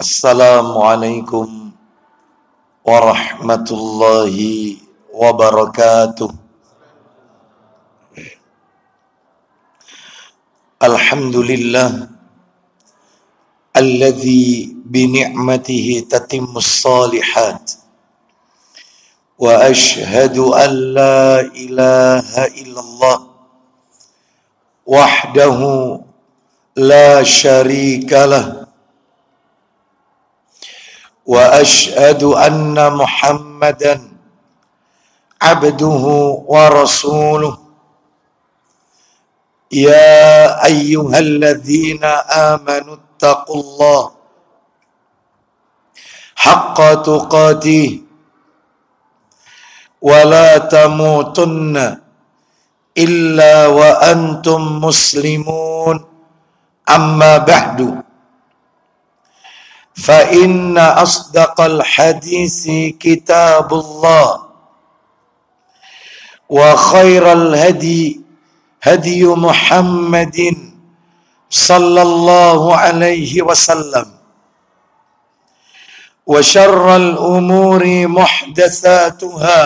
Assalamualaikum warahmatullahi wabarakatuh. Alhamdulillah alladzi bi ni'matihi tatimmus shalihat wa ashhadu an la ilaha illallah wahdahu la syarika lah wa ashhadu anna Muhammadan abduhu wa rasuluh. Ya ayyuhalladzina amanu ittaqullah haqqa tuqatih wa la tamutunna illa wa antum muslimun. Amma ba'du, fa inna asdaqal hadisi kitabullah wa khairal hadi hadi Muhammadin sallallahu alaihi wasallam wa syarral umuri muhdatsatuha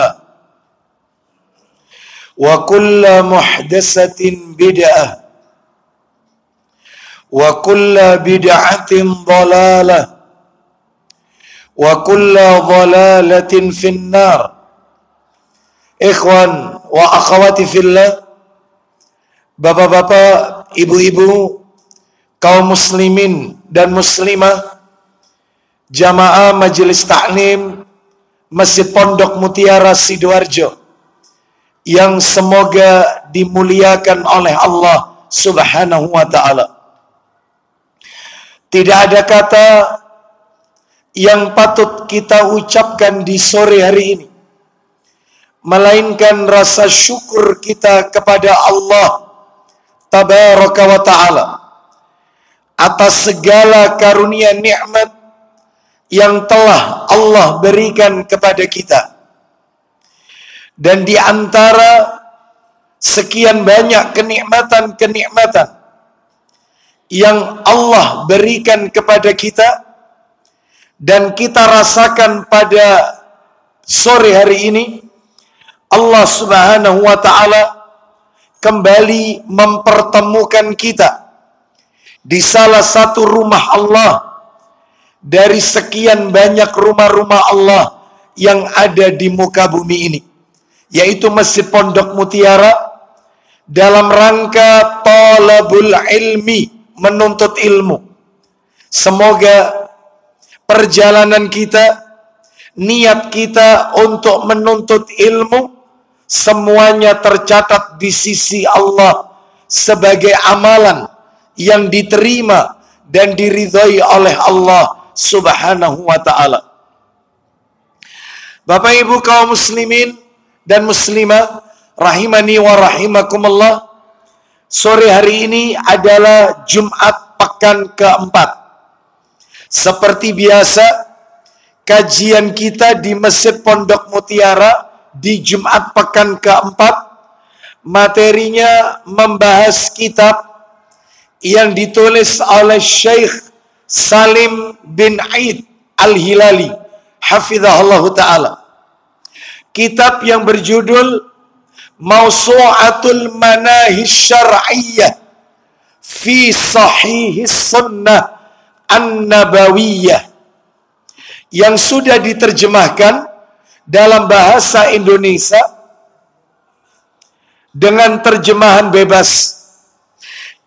wa kullu muhdatsatin bid'ah wa kullu bid'atin dhalalah wa kullu dhalalatin finnar. Ikhwan wa akhwati fillah, bapak-bapak, ibu-ibu, kaum muslimin dan muslimah, jamaah majelis taklim Masjid Pondok Mutiara Sidoarjo yang semoga dimuliakan oleh Allah Subhanahu wa ta'ala. Tidak ada kata yang patut kita ucapkan di sore hari ini melainkan rasa syukur kita kepada Allah Tabaraka wa ta'ala atas segala karunia nikmat yang telah Allah berikan kepada kita. Dan di antara sekian banyak kenikmatan-kenikmatan yang Allah berikan kepada kita dan kita rasakan pada sore hari ini, Allah Subhanahu wa ta'ala kembali mempertemukan kita di salah satu rumah Allah dari sekian banyak rumah-rumah Allah yang ada di muka bumi ini, yaitu Masjid Pondok Mutiara, dalam rangka talabul ilmi, menuntut ilmu. Semoga perjalanan kita, niat kita untuk menuntut ilmu, semuanya tercatat di sisi Allah sebagai amalan yang diterima dan diridhai oleh Allah Subhanahu wa ta'ala. Bapak ibu kaum muslimin dan muslimah rahimani wa rahimakumullah, sore hari ini adalah Jumat pekan keempat. Seperti biasa, kajian kita di Masjid Pondok Mutiara di Jumat pekan keempat, materinya membahas kitab yang ditulis oleh Syekh Salim bin Aid Al-Hilali hafizahullah ta'ala. Kitab yang berjudul Mawsu'atul Manahij Syar'iyyah fi Sahihis Sunnah An-Nabawiyah, yang sudah diterjemahkan dalam bahasa Indonesia dengan terjemahan bebas,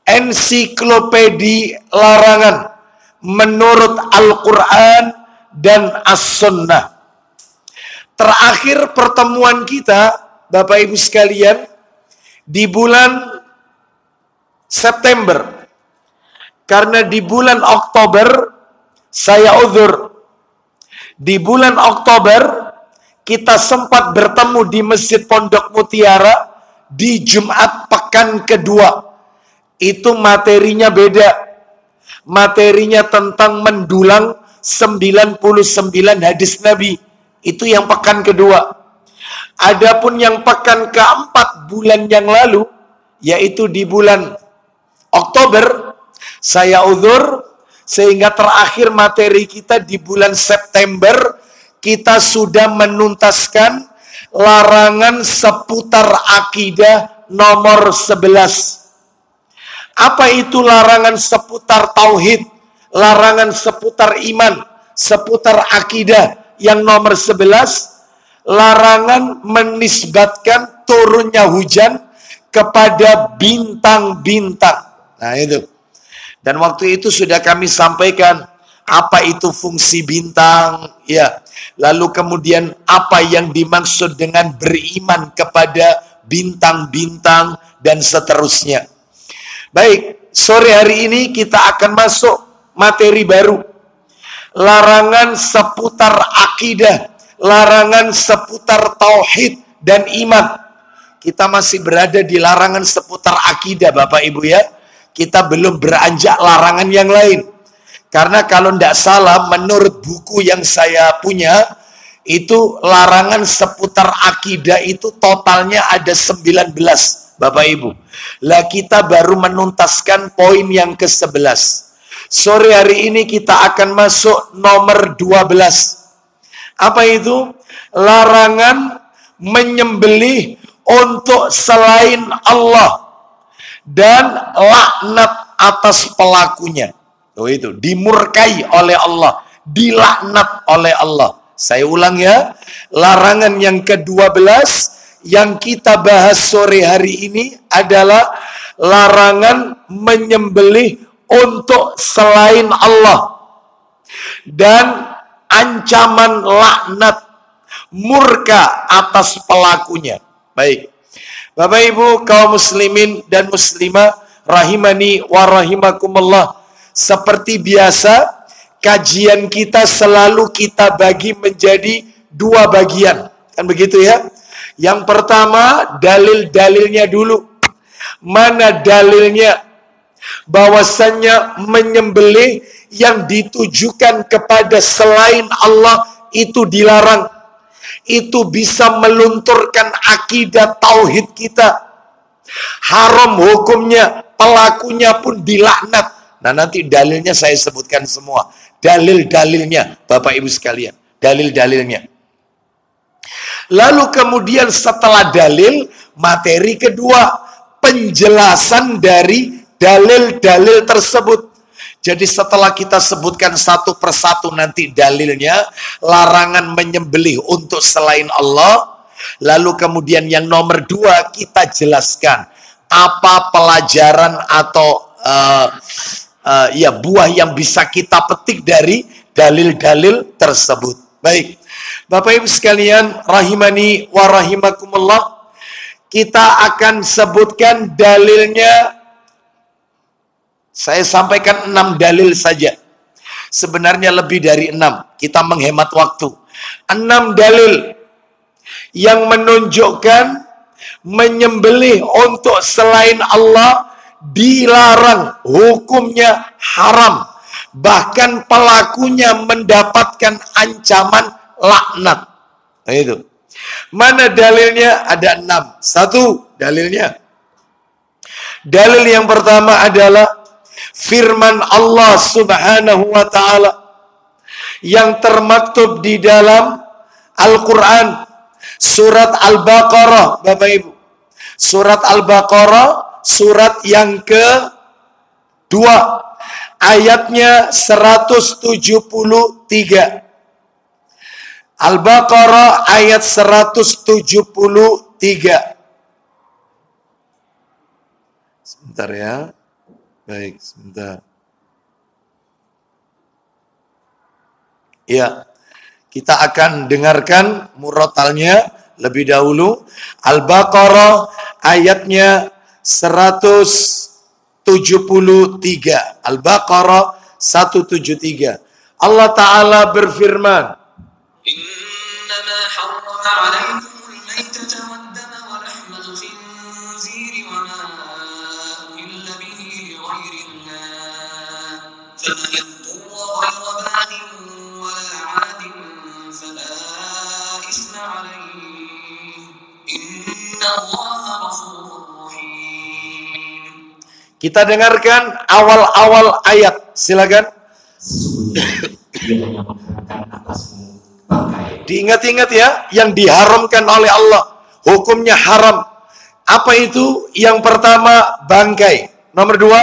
ensiklopedi larangan menurut Al-Quran dan As-Sunnah. Terakhir pertemuan kita, Bapak Ibu sekalian, di bulan September. Karena di bulan Oktober saya uzur. Di bulan Oktober kita sempat bertemu di Masjid Pondok Mutiara di Jumat pekan kedua. Itu materinya beda. Materinya tentang mendulang 99 hadis Nabi. Itu yang pekan kedua. Adapun yang pekan keempat bulan yang lalu, yaitu di bulan Oktober, saya uzur, Sehingga terakhir materi kita di bulan September, kita sudah menuntaskan larangan seputar akidah nomor 11. Apa itu larangan seputar tauhid, larangan seputar iman, seputar akidah yang nomor 11? Larangan menisbatkan turunnya hujan kepada bintang-bintang. Nah itu. Dan waktu itu sudah kami sampaikan apa itu fungsi bintang, ya. Lalu kemudian apa yang dimaksud dengan beriman kepada bintang-bintang dan seterusnya. Baik, sore hari ini kita akan masuk materi baru. Larangan seputar akidah, larangan seputar tauhid dan iman. Kita masih berada di larangan seputar akidah, Bapak Ibu ya. Kita belum beranjak larangan yang lain. Karena kalau tidak salah, menurut buku yang saya punya, itu larangan seputar akidah itu totalnya ada 19, Bapak Ibu. Lah kita baru menuntaskan poin yang ke-11. Sore hari ini kita akan masuk nomor 12. Apa itu? Larangan menyembelih untuk selain Allah dan laknat atas pelakunya. Itu dimurkai oleh Allah, dilaknat oleh Allah. Saya ulang ya, larangan yang ke-12 yang kita bahas sore hari ini adalah larangan menyembelih untuk selain Allah dan ancaman laknat murka atas pelakunya. Baik, Bapak Ibu kaum muslimin dan muslimah rahimani wa rahimakumullah. Seperti biasa, kajian kita selalu kita bagi menjadi 2 bagian. Kan begitu ya? Yang pertama, dalil-dalilnya dulu. Mana dalilnya? Bahwasannya menyembelih yang ditujukan kepada selain Allah itu dilarang. Itu bisa melunturkan akidah tauhid kita. Haram hukumnya, pelakunya pun dilaknat. Nah nanti dalilnya saya sebutkan semua. Dalil-dalilnya Bapak Ibu sekalian. Dalil-dalilnya. Lalu kemudian setelah dalil, materi kedua. Penjelasan dari dalil-dalil tersebut. Jadi setelah kita sebutkan satu persatu nanti dalilnya, larangan menyembelih untuk selain Allah. Lalu kemudian yang nomor 2 kita jelaskan apa pelajaran atau buah yang bisa kita petik dari dalil-dalil tersebut. Baik, Bapak Ibu sekalian, rahimani wa rahimakumullah, kita akan sebutkan dalilnya. Saya sampaikan 6 dalil saja. Sebenarnya lebih dari 6. Kita menghemat waktu. 6 dalil yang menunjukkan menyembelih untuk selain Allah dilarang, hukumnya haram. Bahkan pelakunya mendapatkan ancaman laknat. Nah itu. Mana dalilnya? Ada 6. 1 dalilnya. Dalil yang pertama adalah firman Allah Subhanahu wa ta'ala yang termaktub di dalam Al-Quran surat Al-Baqarah, Bapak Ibu. Surat Al-Baqarah, surat yang ke-2, ayatnya 173. Al-Baqarah ayat 173. Sebentar ya. Baik, sebentar. Ya, kita akan dengarkan murotalnya lebih dahulu. Al-Baqarah ayatnya 173. Al-Baqarah 173. Allah Ta'ala berfirman, Innama harrama alaikumul maitata waddama wa lahmal khinziri wa ma uhilla bihi lighairillah faman yadurra ghayra baghin wala 'adin fala isma 'alaihi innallaha ghafurur rahim. Kita dengarkan awal-awal ayat, silakan. Sesungguhnya dia hanya mengharamkan atasmu bangkai. Diingat-ingat ya, yang diharamkan oleh Allah, hukumnya haram. Apa itu? Yang pertama, bangkai. Nomor dua,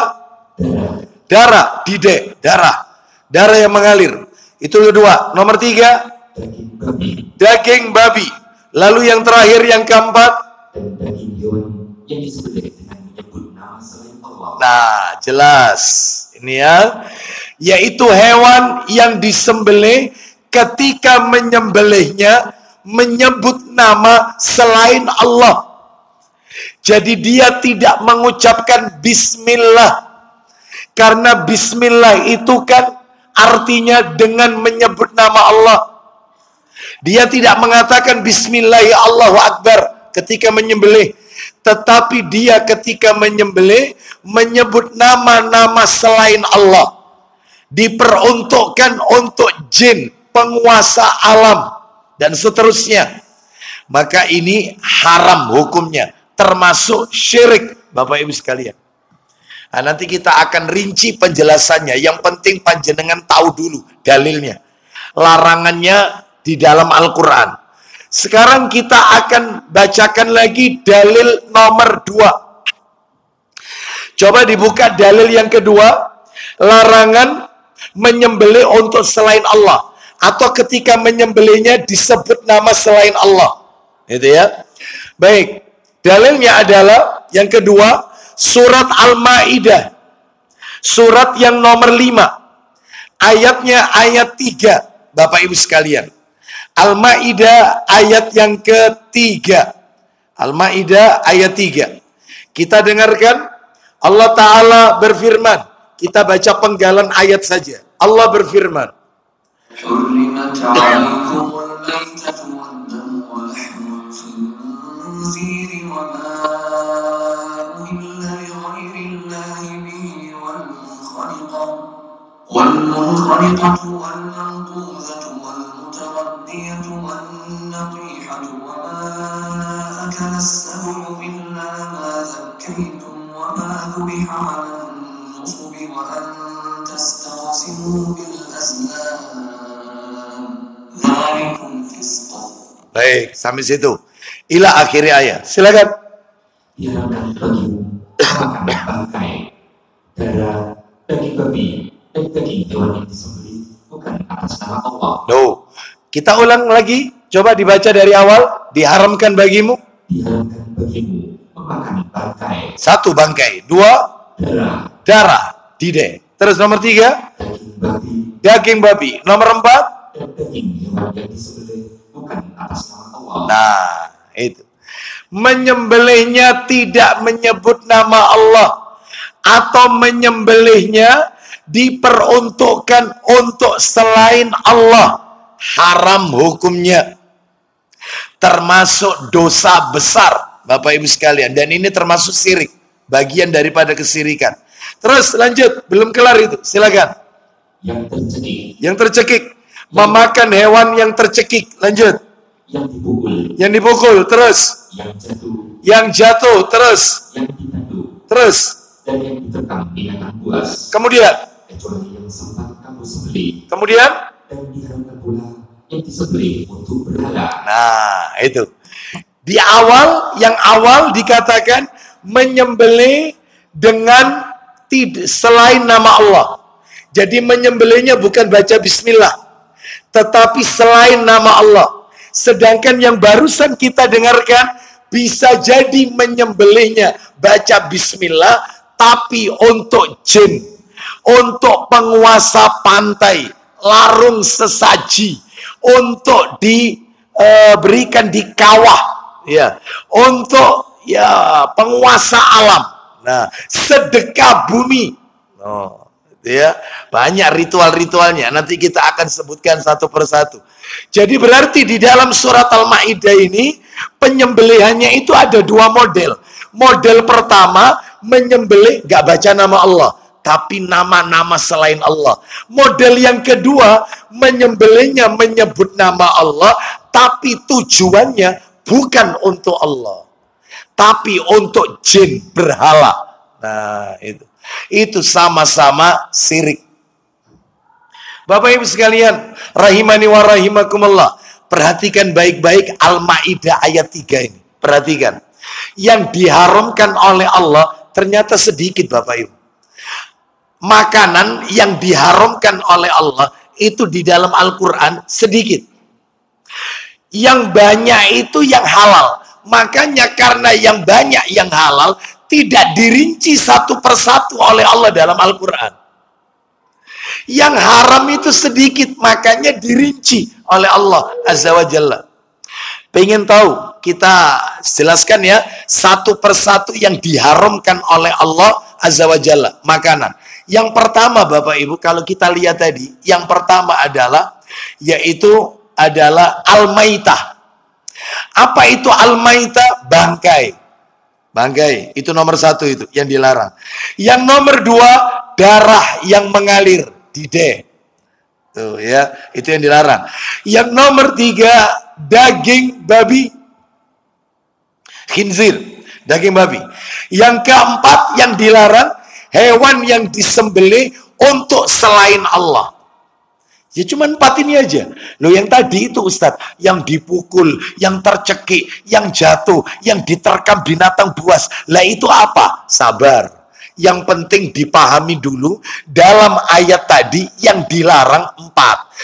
darah, dide, darah. Darah yang mengalir. Itu kedua. Nomor tiga, Daging babi. daging babi. Lalu yang terakhir, yang keempat, Dan daging hewan yang disembelih dengan menyebut nama selain Allah. nah, jelas. Ini ya, yaitu hewan yang disembelih ketika menyembelihnya menyebut nama selain Allah. Jadi dia tidak mengucapkan bismillah. Karena bismillah itu kan artinya dengan menyebut nama Allah. Dia tidak mengatakan bismillah ya Allahu Akbar ketika menyembelih. Tetapi dia ketika menyembelih menyebut nama-nama selain Allah. Diperuntukkan untuk jin, penguasa alam, dan seterusnya. Maka ini haram hukumnya. Termasuk syirik, Bapak Ibu sekalian. Nah, nanti kita akan rinci penjelasannya. Yang penting panjenengan tahu dulu dalilnya. Larangannya di dalam Al-Quran. Sekarang kita akan bacakan lagi dalil nomor 2. Coba dibuka dalil yang kedua. Larangan menyembelih untuk selain Allah. Atau ketika menyembelihnya disebut nama selain Allah. Gitu ya. Baik. Dalilnya adalah yang kedua. Surat Al-Ma'idah. Surat yang nomor 5. Ayatnya ayat 3. Bapak Ibu sekalian. Al-Ma'idah ayat yang ketiga. Al-Ma'idah ayat 3. Kita dengarkan. Allah Ta'ala berfirman. Kita baca penggalan ayat saja. Allah berfirman. حرمت عليكم الميتة والدم ولحم الخنزير وما أهل لغير الله به والمنخنقة والمنقوذة والمتردية والنطيحة وما أكل السبع إلا ما ذكيتم وما ذبح على النصب وأن تستقسموا بالأزلام ذلكم فسق. Baik, sampai situ. Ila akhir ayat. Silakan. Diharamkan bagimu makan bangkai, darah, daging babi, dan daging hewan yang disembelih bukan atas nama Allah. No. Kita ulang lagi. Coba dibaca dari awal. Diharamkan bagimu. Diharamkan bagimu memakan bangkai, Satu, bangkai. Dua, darah, darah. Dide. Terus nomor 3, daging babi, daging babi. Nomor 4, dan daging hewan yang disembelih bukan atas nama Allah. nah, itu. Menyembelihnya tidak menyebut nama Allah. Atau menyembelihnya diperuntukkan untuk selain Allah. Haram hukumnya. Termasuk dosa besar, Bapak Ibu sekalian. Dan ini termasuk syirik. Bagian daripada kesirikan. Terus lanjut. Belum kelar itu. Silakan. Yang tercekik, Yang tercekik. Memakan hewan yang tercekik. Lanjut. yang dipukul, Yang dipukul. Terus. yang jatuh, Yang jatuh. Terus. yang ditanduk, Terus. dan yang diterkam binatang buas, Kemudian. kecuali yang sempat kamu sembelih, Kemudian. dan diharamkan pula yang disembelih untuk berhala. Nah, itu. Di awal, yang awal dikatakan menyembelih dengan selain nama Allah. Jadi menyembelihnya bukan baca bismillah, tetapi selain nama Allah. Sedangkan yang barusan kita dengarkan bisa jadi menyembelihnya baca bismillah, tapi untuk jin, untuk penguasa pantai, larung sesaji, untuk diberikan di kawah, ya, untuk ya penguasa alam. Nah, sedekah bumi. Oh, ya, banyak ritual-ritualnya. Nanti kita akan sebutkan satu persatu. Jadi berarti di dalam surat Al-Ma'idah ini penyembelihannya itu ada dua model. Model pertama menyembelih gak baca nama Allah, tapi nama-nama selain Allah. Model yang kedua menyembelihnya menyebut nama Allah, tapi tujuannya bukan untuk Allah, tapi untuk jin berhala. Nah, itu sama-sama syirik. Bapak Ibu sekalian, rahimani wa rahimakumullah. Perhatikan baik-baik Al-Maidah ayat 3 ini. Perhatikan. Yang diharamkan oleh Allah ternyata sedikit Bapak Ibu. Makanan yang diharamkan oleh Allah itu di dalam Al-Quran sedikit. Yang banyak itu yang halal. Makanya karena yang banyak yang halal tidak dirinci satu persatu oleh Allah dalam Al-Quran. Yang haram itu sedikit, makanya dirinci oleh Allah Azza wa Jalla. Pengen tahu, kita jelaskan ya, satu persatu yang diharamkan oleh Allah Azza wa Jalla, makanan. Yang pertama Bapak Ibu, kalau kita lihat tadi, yang pertama adalah, yaitu adalah al-maitah. Apa itu al-maitah? Bangkai. Bangkai, itu nomor satu itu, yang dilarang. Yang nomor dua, darah yang mengalir. Dide. Tuh ya, itu yang dilarang. Yang nomor tiga, daging babi. Khinzir, daging babi. Yang keempat yang dilarang, hewan yang disembelih untuk selain Allah. Ya cuma 4 ini aja. Loh yang tadi itu Ustadz, yang dipukul, yang tercekik, yang jatuh, yang diterkam binatang buas. Lah itu apa? Sabar. Yang penting dipahami dulu, dalam ayat tadi yang dilarang 4.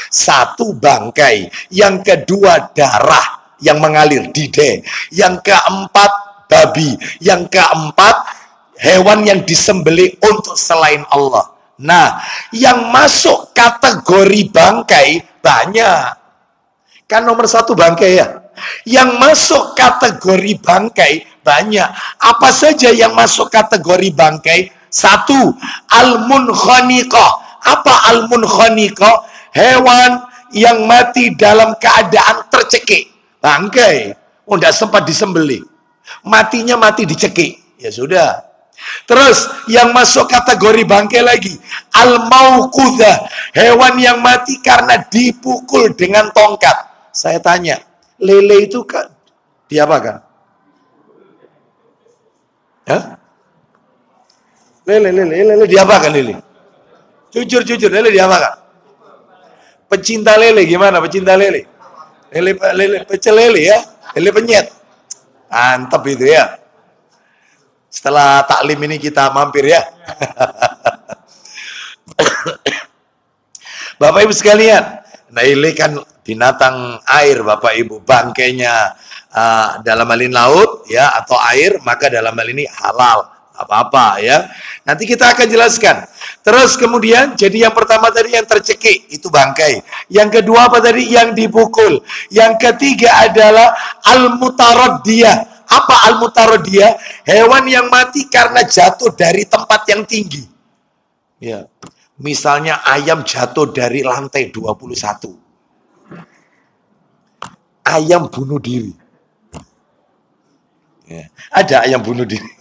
1 bangkai, yang kedua darah yang mengalir, dide. Yang keempat babi, yang keempat hewan yang disembelih untuk selain Allah. Nah, yang masuk kategori bangkai banyak. Kan nomor 1 bangkai ya. Yang masuk kategori bangkai banyak. Apa saja yang masuk kategori bangkai? 1, al-munkhaniqah. Apa al-munkhaniqah? Hewan yang mati dalam keadaan tercekik. Bangkai. Oh, tidak sempat disembelih. Matinya mati dicekik. Ya sudah. Terus yang masuk kategori bangkai lagi, al-mauqudzah, hewan yang mati karena dipukul dengan tongkat. Saya tanya, lele itu diapakan? Hah? Lele diapakan lele? Jujur, lele diapakan? Pecinta lele gimana? Pecinta lele? Lele pecel lele ya? Lele penyet. Mantap itu ya. Setelah taklim ini kita mampir ya. Bapak Ibu sekalian, nah ini kan binatang air Bapak Ibu, bangkainya dalam hal ini laut ya atau air, maka dalam hal ini halal apa-apa ya. Nanti kita akan jelaskan. Terus kemudian jadi yang pertama tadi yang tercekik itu bangkai. Yang kedua apa tadi? Yang dipukul. Yang ketiga adalah al-mutaraddiyah. Apa al-mutaradiyah? Hewan yang mati karena jatuh dari tempat yang tinggi. Ya. Misalnya ayam jatuh dari lantai 21. Ayam bunuh diri. Ya. Ada ayam bunuh diri.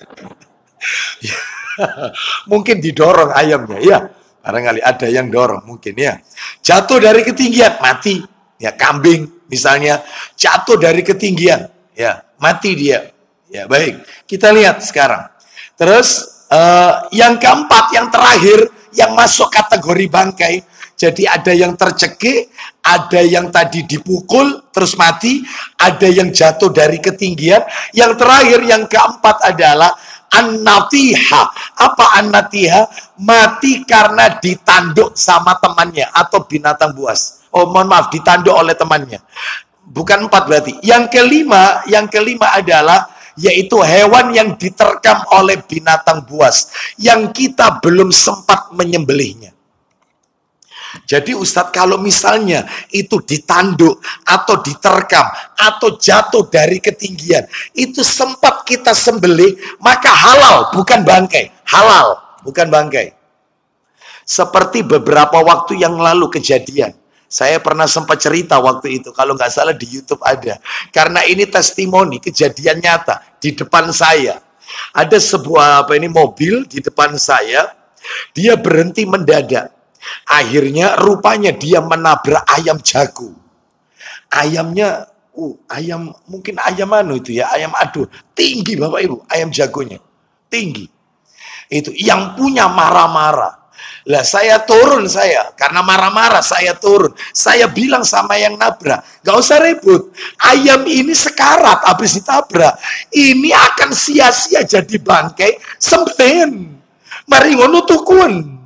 Mungkin didorong ayamnya, ya. Barangkali ada yang dorong mungkin ya. Jatuh dari ketinggian, mati. Ya, kambing misalnya jatuh dari ketinggian, ya. Mati dia. Ya baik, kita lihat sekarang. Terus yang keempat, yang terakhir, yang masuk kategori bangkai. Jadi ada yang tercekik, ada yang tadi dipukul terus mati, ada yang jatuh dari ketinggian. Yang terakhir, yang keempat adalah an-natiha. Apa an-natiha? Mati karena ditanduk sama temannya atau binatang buas. Oh mohon maaf, ditanduk oleh temannya. Bukan 4 berarti. Yang kelima adalah yaitu hewan yang diterkam oleh binatang buas yang kita belum sempat menyembelihnya. Jadi Ustadz, kalau misalnya itu ditanduk atau diterkam atau jatuh dari ketinggian, itu sempat kita sembelih, maka halal, bukan bangkai. Halal, bukan bangkai. Seperti beberapa waktu yang lalu kejadian. Saya pernah sempat cerita waktu itu, kalau nggak salah di YouTube ada. Karena ini testimoni, kejadian nyata di depan saya. Ada sebuah mobil di depan saya, dia berhenti mendadak. Akhirnya rupanya dia menabrak ayam jago. Ayamnya, mungkin ayam itu ya, ayam aduh, tinggi Bapak Ibu, ayam jagonya, tinggi. Itu yang punya marah-marah. Lah saya turun karena marah-marah saya turun. Saya bilang sama yang nabrak, gak usah ribut. Ayam ini sekarat habis ditabrak. Ini akan sia-sia jadi bangkai, sembelih. Mari ngono tukun.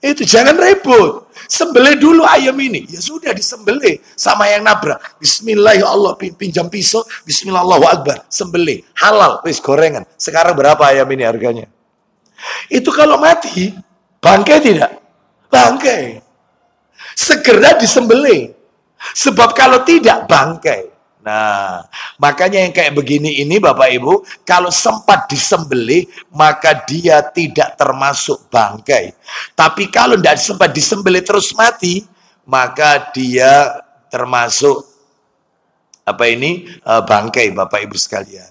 Itu jangan ribut. Sembelih dulu ayam ini. Ya sudah disembelih sama yang nabrak. Bismillah ya Allah, pinjam pisau. Bismillah Allahu Akbar. Sembelih. Halal, wis gorengan. Sekarang berapa ayam ini harganya? Itu kalau mati, bangkai tidak? Bangkai. Segera disembelih. Sebab kalau tidak, bangkai. Nah, makanya yang kayak begini ini Bapak Ibu, kalau sempat disembelih, maka dia tidak termasuk bangkai. Tapi kalau tidak sempat disembelih terus mati, maka dia termasuk bangkai Bapak Ibu sekalian.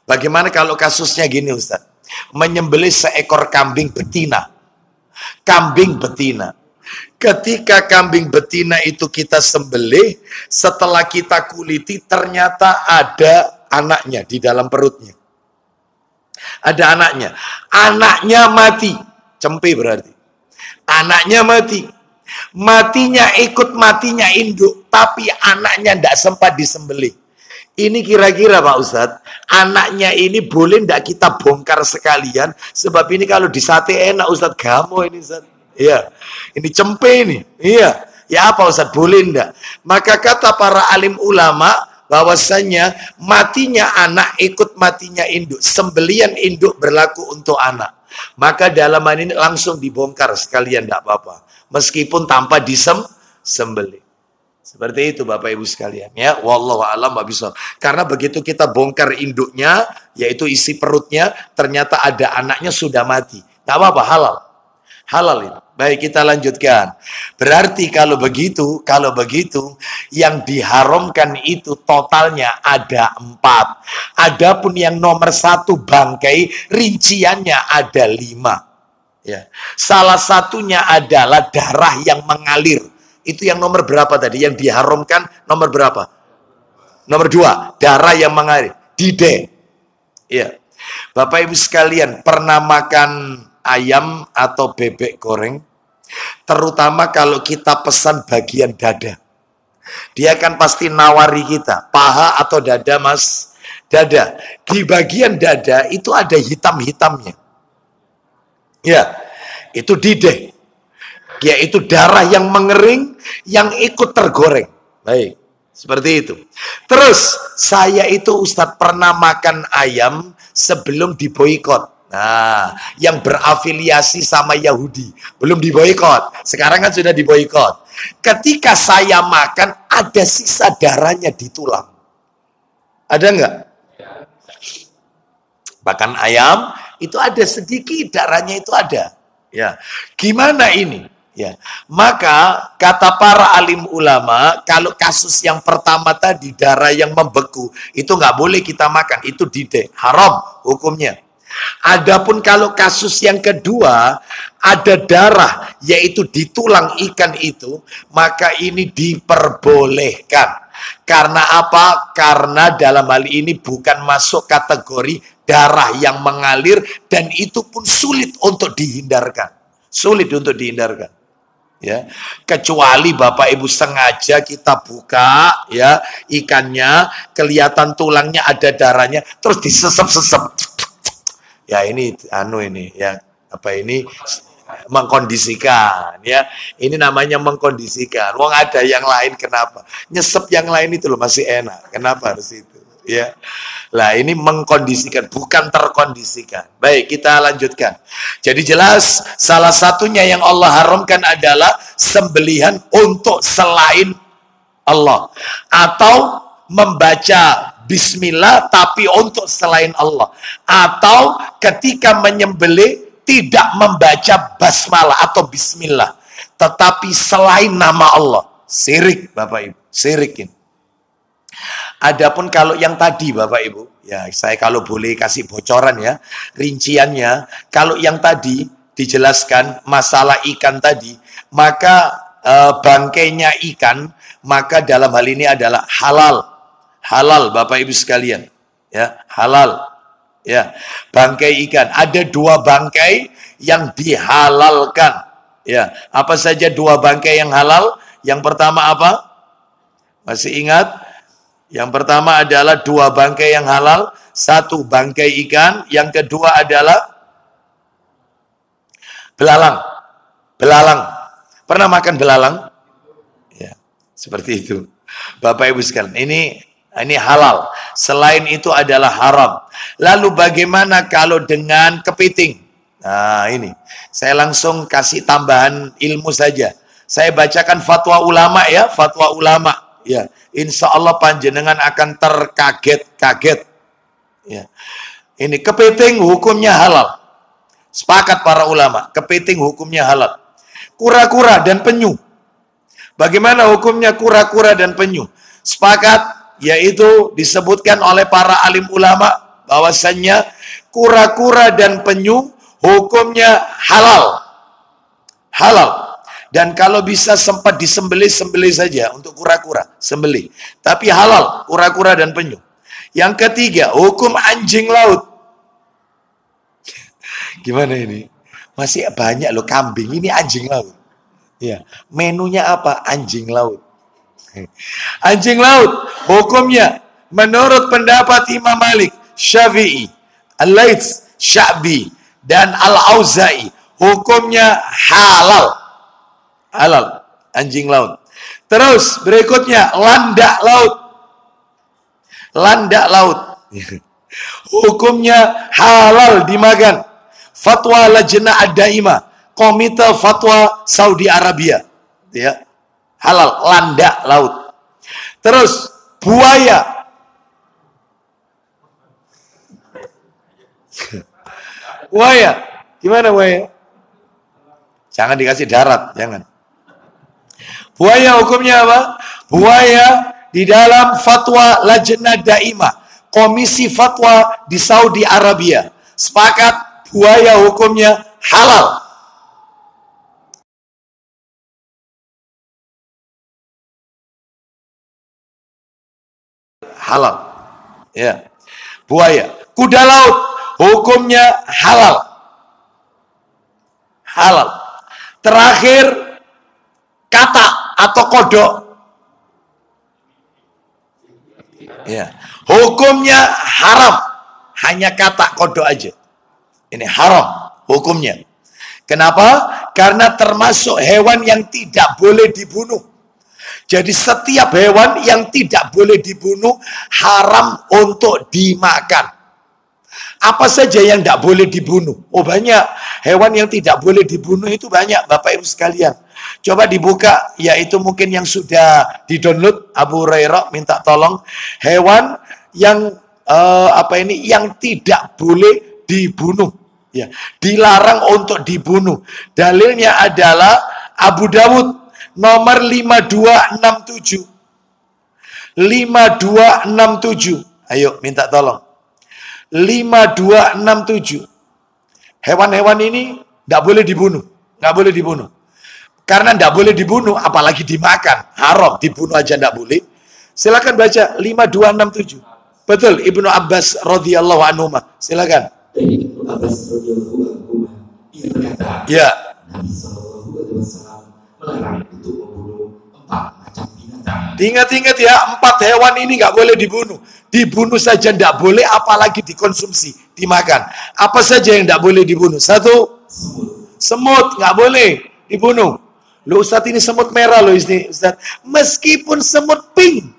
Bagaimana kalau kasusnya gini Ustaz? Menyembelih seekor kambing betina. Kambing betina. Ketika kambing betina itu kita sembelih, setelah kita kuliti ternyata ada anaknya di dalam perutnya. Ada anaknya. Anaknya mati. Cempe berarti. Anaknya mati. Matinya ikut matinya induk, tapi anaknya tidak sempat disembelih. Ini kira-kira Pak Ustadz, anaknya ini boleh tidak kita bongkar sekalian? Sebab ini kalau di sate enak Ustadz, gamo ini Ustadz. Iya, ini cempe ini. Iya, ya apa Ustaz, boleh enggak? Maka kata para alim ulama bahwasanya matinya anak ikut matinya induk. Sembelian induk berlaku untuk anak. Maka dalam hal ini langsung dibongkar sekalian, enggak apa-apa. Meskipun tanpa disembelih. Seperti itu Bapak Ibu sekalian ya. Wallahu a'lam bishawab. Karena begitu kita bongkar induknya, yaitu isi perutnya, ternyata ada anaknya sudah mati. Enggak apa-apa, halal. Halal itu. Baik, kita lanjutkan. Berarti kalau begitu, yang diharamkan itu totalnya ada 4. Adapun yang nomor 1 bangkai, rinciannya ada 5. Ya. Salah satunya adalah darah yang mengalir. Itu yang nomor berapa tadi? Yang diharamkan nomor berapa? Nomor 2, darah yang mengalir. Dide. Ya. Bapak Ibu sekalian, pernah makan ayam atau bebek goreng? Terutama kalau kita pesan bagian dada. Dia kan pasti nawari kita, paha atau dada mas? Dada. Di bagian dada itu ada hitam-hitamnya. Ya, itu dideh. Yaitu darah yang mengering, yang ikut tergoreng. Baik, seperti itu. Terus, saya itu Ustadz pernah makan ayam sebelum diboikot. Nah, yang berafiliasi sama Yahudi belum diboikot. Sekarang kan sudah diboikot. Ketika saya makan, ada sisa darahnya di tulang. Ada enggak? Makan ayam itu ada sedikit darahnya itu ada. Ya, gimana ini? Ya, maka kata para alim ulama, kalau kasus yang pertama tadi darah yang membeku itu nggak boleh kita makan, itu dideh, haram hukumnya. Adapun kalau kasus yang kedua ada darah yaitu di tulang ikan itu, maka ini diperbolehkan. Karena apa? Karena dalam hal ini bukan masuk kategori darah yang mengalir dan itu pun sulit untuk dihindarkan. Sulit untuk dihindarkan. Ya, kecuali Bapak Ibu sengaja kita buka ya ikannya, kelihatan tulangnya ada darahnya, terus disesep-sesep. Ya ini mengkondisikan ya. Ini namanya mengkondisikan. Wong ada yang lain kenapa? Nyesep yang lain itu loh masih enak. Kenapa harus itu? Ya. Lah ini mengkondisikan, bukan terkondisikan. Baik, kita lanjutkan. Jadi jelas salah satunya yang Allah haramkan adalah sembelihan untuk selain Allah atau membaca bismillah tapi untuk selain Allah, atau ketika menyembelih tidak membaca basmalah atau bismillah tetapi selain nama Allah. Syirik Bapak Ibu, syirik ini. Adapun kalau yang tadi Bapak Ibu, ya saya kalau boleh kasih bocoran ya, rinciannya, kalau yang tadi dijelaskan masalah ikan tadi, maka bangkainya ikan, maka dalam hal ini adalah halal. Halal Bapak Ibu sekalian. Ya, halal. Ya, bangkai ikan. Ada 2 bangkai yang dihalalkan. Ya, apa saja 2 bangkai yang halal? Yang pertama apa? Masih ingat? Yang pertama adalah 2 bangkai yang halal. 1 bangkai ikan. Yang kedua adalah belalang. Belalang. Pernah makan belalang? Ya, seperti itu. Bapak Ibu sekalian, ini halal. Selain itu adalah haram. Lalu bagaimana kalau dengan kepiting? Nah, ini. Saya langsung kasih tambahan ilmu saja. Saya bacakan fatwa ulama ya, fatwa ulama. Ya, insya Allah panjenengan akan terkaget-kaget. Ya. Ini kepiting hukumnya halal. Sepakat para ulama, kepiting hukumnya halal. Kura-kura dan penyu. Bagaimana hukumnya kura-kura dan penyu? Sepakat, yaitu disebutkan oleh para alim ulama bahwasannya kura-kura dan penyu hukumnya halal. Halal. Dan kalau bisa sempat disembelih, sembelih saja untuk kura-kura, sembelih. Tapi halal, kura-kura dan penyu. Yang ketiga, hukum anjing laut. Gimana ini? Masih banyak loh kambing, ini anjing laut. Ya, menunya apa? Anjing laut. Anjing laut, hukumnya menurut pendapat Imam Malik, Syafi'i, Al-Laits, Sya'bi, dan Al-Auza'i, hukumnya halal. Halal, anjing laut. Terus berikutnya, landak laut. Landak laut. Hukumnya halal dimakan. Fatwa Lajnah Ad-Daimah, Komite Fatwa Saudi Arabia. Ya. Halal, landak laut. Terus buaya. Buaya. Gimana buaya? Jangan dikasih darat, jangan. Buaya hukumnya apa? Buaya di dalam fatwa Lajnah Daimah, Komisi Fatwa di Saudi Arabia. Sepakat buaya hukumnya halal. Halal. Ya. Buaya. Kuda laut hukumnya halal. Halal. Terakhir, katak atau kodok. Ya. Hukumnya haram. Hanya katak kodok aja. Ini haram hukumnya. Kenapa? Karena termasuk hewan yang tidak boleh dibunuh. Jadi setiap hewan yang tidak boleh dibunuh haram untuk dimakan. Apa saja yang tidak boleh dibunuh? Oh banyak. Hewan yang tidak boleh dibunuh itu banyak Bapak Ibu sekalian. Coba dibuka, yaitu mungkin yang sudah di-download, Abu Hurairah minta tolong. Hewan yang yang tidak boleh dibunuh. Ya, dilarang untuk dibunuh. Dalilnya adalah Abu Dawud nomor 5267. 5267. Ayo minta tolong. 5267. Hewan-hewan ini tidak boleh dibunuh. Nggak boleh dibunuh. Karena tidak boleh dibunuh, apalagi dimakan. Haram, dibunuh aja tidak boleh. Silakan baca 5267. Betul, Ibnu Abbas radhiyallahu anhu. Silakan. Ibnu Abbas radhiyallahu anhu, ia berkata, ya, Nabi sallallahu alaihi wasallam melarang untuk membunuh 4 macam binatang. Ingat-ingat ya, 4 hewan ini nggak boleh dibunuh. Dibunuh saja tidak boleh, apalagi dikonsumsi, dimakan. Apa saja yang tidak boleh dibunuh? 1, semut nggak boleh dibunuh. Loh Ustaz, ini semut merah loh Ustaz. Meskipun semut pink.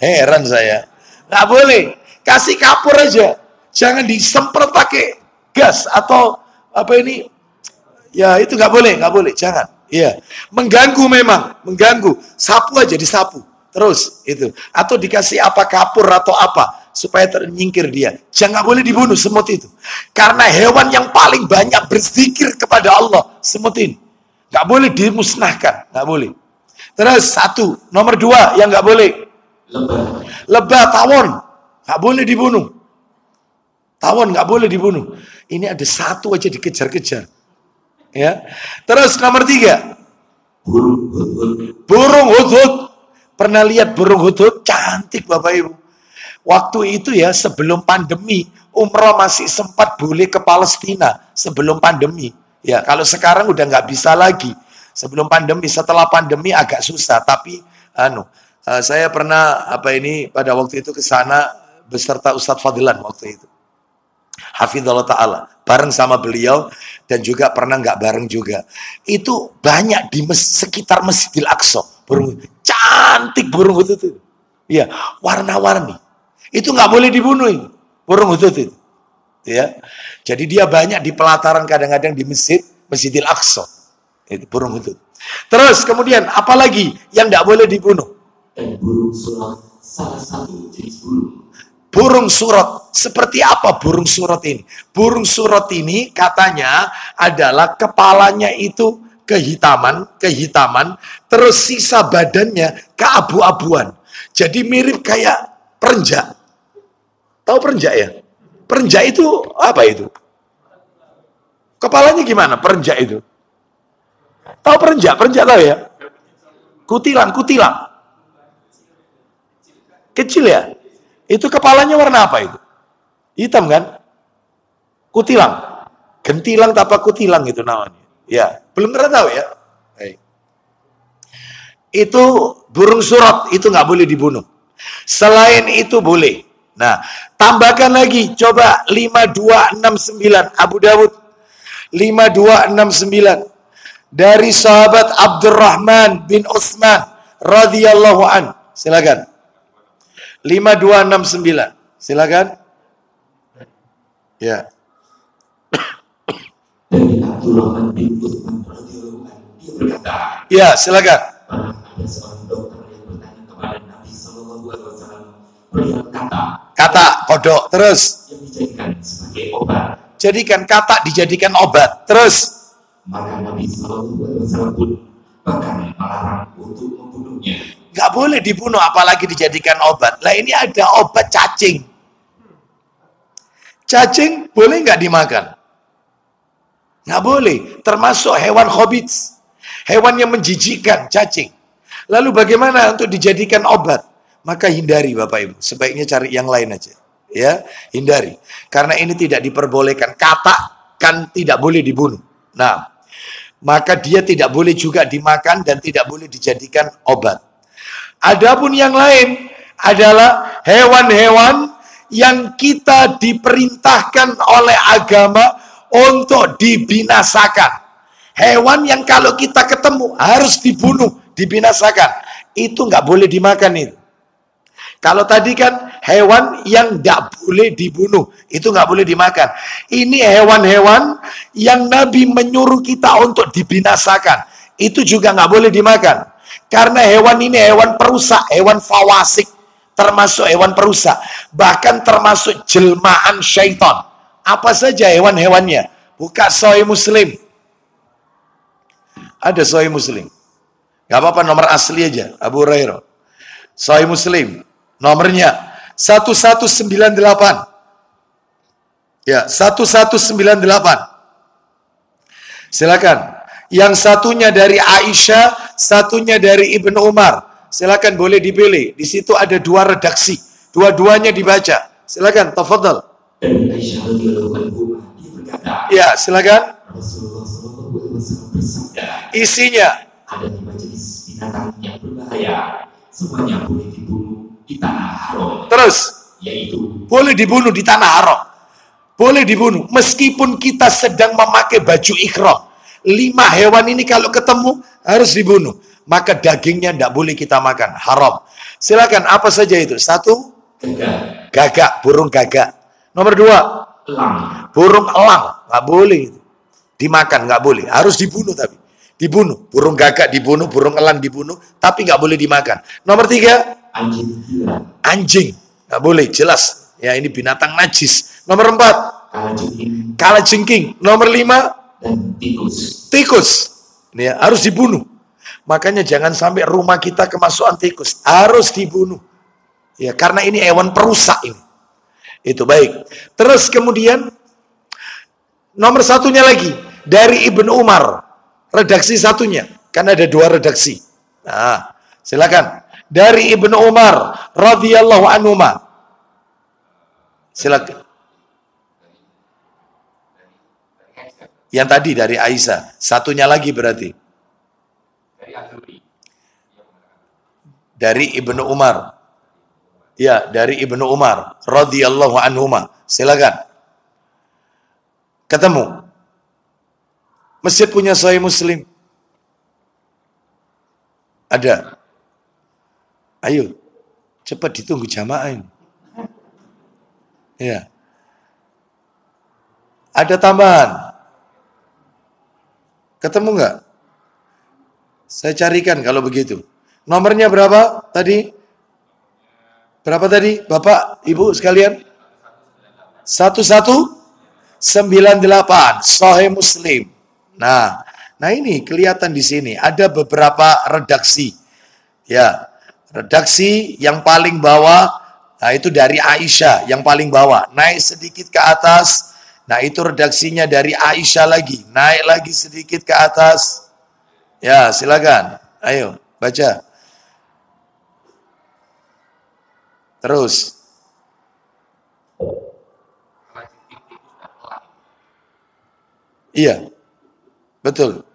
Heran saya. Nggak boleh. Kasih kapur aja. Jangan disemprot pakai gas atau apa ini. Ya itu nggak boleh, nggak boleh. Jangan. Iya. Mengganggu memang, mengganggu. Sapu aja disapu. Terus itu. Atau dikasih apa kapur atau apa supaya ternyingkir dia. Jangan boleh dibunuh semut itu. Karena hewan yang paling banyak berzikir kepada Allah, semut ini. Nggak boleh dimusnahkan, nggak boleh. Terus 1, nomor 2 yang nggak boleh. Lebah, tawon, nggak boleh dibunuh. Tawon nggak boleh dibunuh. Ini ada 1 aja dikejar-kejar. Ya. Terus nomor 3. Burung hudhud. Pernah lihat burung hudhud? Cantik Bapak Ibu. Waktu itu ya sebelum pandemi, umroh masih sempat boleh ke Palestina sebelum pandemi. Ya, kalau sekarang udah nggak bisa lagi. Sebelum pandemi, setelah pandemi agak susah. Tapi, saya pernah pada waktu itu ke sana beserta Ustadz Fadilan waktu itu. Hafizallah Ta'ala. Bareng sama beliau dan juga pernah nggak bareng juga. Itu banyak di sekitar Masjidil Aqsa. Burung cantik burung hutut itu. Ya, warna-warni. Itu nggak boleh dibunuh ini, burung hutut itu. Ya. Jadi dia banyak di pelataran kadang-kadang di Masjidil Aqsa. Itu burung hutut. Terus kemudian apalagi yang nggak boleh dibunuh? Dan burung surot salah satu jenis burung. Burung surot. Seperti apa burung surot ini? Burung surot ini katanya adalah kepalanya itu kehitaman, terus sisa badannya keabu-abuan. Jadi mirip kayak perenjak. Tahu perenjak ya? Perenjak itu apa itu? Kepalanya gimana perenjak itu? Tahu perenjak? Perenjak tahu ya? Kutilang. Kecil ya? Itu kepalanya warna apa itu? Hitam kan? Kutilang. Gentilang apa kutilang itu namanya. Ya, belum pernah tahu ya? Baik. Itu burung surot, itu nggak boleh dibunuh. Selain itu boleh. Nah, tambahkan lagi, coba 5269 Abu Dawud 5269 dari sahabat Abdurrahman bin Utsman radhiyallahu an. Silakan. 5269. Silakan. Ya. Dari Abdurrahman bin Utsman radhiyallahu an, dia berkata, ya, silakan. pernah ada seorang dokter yang bertanya kepada Nabi Sallallahu Alaihi Wasallam perihal kata kodok, terus yang dijadikan sebagai obat. Jadikan kata dijadikan obat, terus Maka Nabi Sallallahu Alaihi Wasallam pun bahkan melarang untuk membunuhnya. Nggak boleh dibunuh apalagi dijadikan obat. Lah ini ada obat cacing. Cacing boleh nggak dimakan? Nggak boleh. Termasuk hewan khobits. Hewan yang menjijikkan, cacing. Lalu bagaimana untuk dijadikan obat? Maka hindari Bapak Ibu. Sebaiknya cari yang lain aja. Ya, hindari. Karena ini tidak diperbolehkan. Kata kan tidak boleh dibunuh. Nah, maka dia tidak boleh juga dimakan dan tidak boleh dijadikan obat. Adapun yang lain adalah hewan-hewan yang kita diperintahkan oleh agama untuk dibinasakan. Hewan yang kalau kita ketemu harus dibunuh, dibinasakan. Itu nggak boleh dimakan itu. Kalau tadi kan hewan yang nggak boleh dibunuh, itu nggak boleh dimakan. Ini hewan-hewan yang Nabi menyuruh kita untuk dibinasakan. Itu juga nggak boleh dimakan. Karena hewan ini hewan perusak, hewan fawasik, termasuk hewan perusak. Bahkan termasuk jelmaan syaitan. Apa saja hewan-hewannya? Buka Sahih Muslim. Ada Sahih Muslim. Gak apa-apa nomor asli aja, Abu Hurairah. Sahih Muslim. Nomornya 1198. Ya, 1198. Silakan. Yang satunya dari Aisyah, satunya dari Ibnu Umar. Silakan boleh dipilih. Di situ ada dua redaksi. Dua-duanya dibaca. Silakan, tafadhal. Dari Aisyah radhiyallahu anha, dia berkata, ya, silakan. Rasulullah Sallallahu Alaihi Wasallam bersabda, isinya ada 5 jenis binatang yang berbahaya. Semuanya boleh dibunuh di tanah haram. Terus, yaitu boleh dibunuh di tanah haram. Boleh dibunuh meskipun kita sedang memakai baju ihram. 5 hewan ini kalau ketemu harus dibunuh. Maka dagingnya tidak boleh kita makan, haram. Silakan, apa saja itu? 1, gagak, burung gagak. Nomor 2, elang, burung elang, nggak boleh dimakan, nggak boleh, harus dibunuh tapi dibunuh. Burung gagak dibunuh, burung elang dibunuh, tapi nggak boleh dimakan. Nomor 3, anjing, nggak boleh, jelas. Ya ini binatang najis. Nomor 4, kalajengking. Nomor 5, dan tikus. Ini ya, harus dibunuh. Makanya jangan sampai rumah kita kemasukan tikus, harus dibunuh. Ya, karena ini hewan perusak ini. Itu baik. Terus kemudian nomor satunya lagi dari Ibnu Umar, redaksi satunya, kan ada 2 redaksi. Nah, silakan dari Ibnu Umar radhiyallahu anhu. Silakan. Yang tadi dari Aisyah. Satunya lagi berarti. Dari Ibnu Umar. Ya, dari Ibnu Umar radhiyallahu anhuma. Silakan. Ketemu. Masjid punya Sahih Muslim. Ada. Ayo. Cepat ditunggu jamaah ini. Ya. Ada tambahan. Ketemu nggak? Saya carikan kalau begitu. Nomornya berapa tadi? Berapa tadi, Bapak, Ibu sekalian? 1198 Sahih Muslim. Nah ini kelihatan di sini ada beberapa redaksi. Ya, redaksi yang paling bawah, nah itu dari Aisyah yang paling bawah. Naik sedikit ke atas, nah itu redaksinya dari Aisyah lagi. Naik lagi sedikit ke atas. Ya, silakan. Ayo, baca. Terus. Iya. Betul.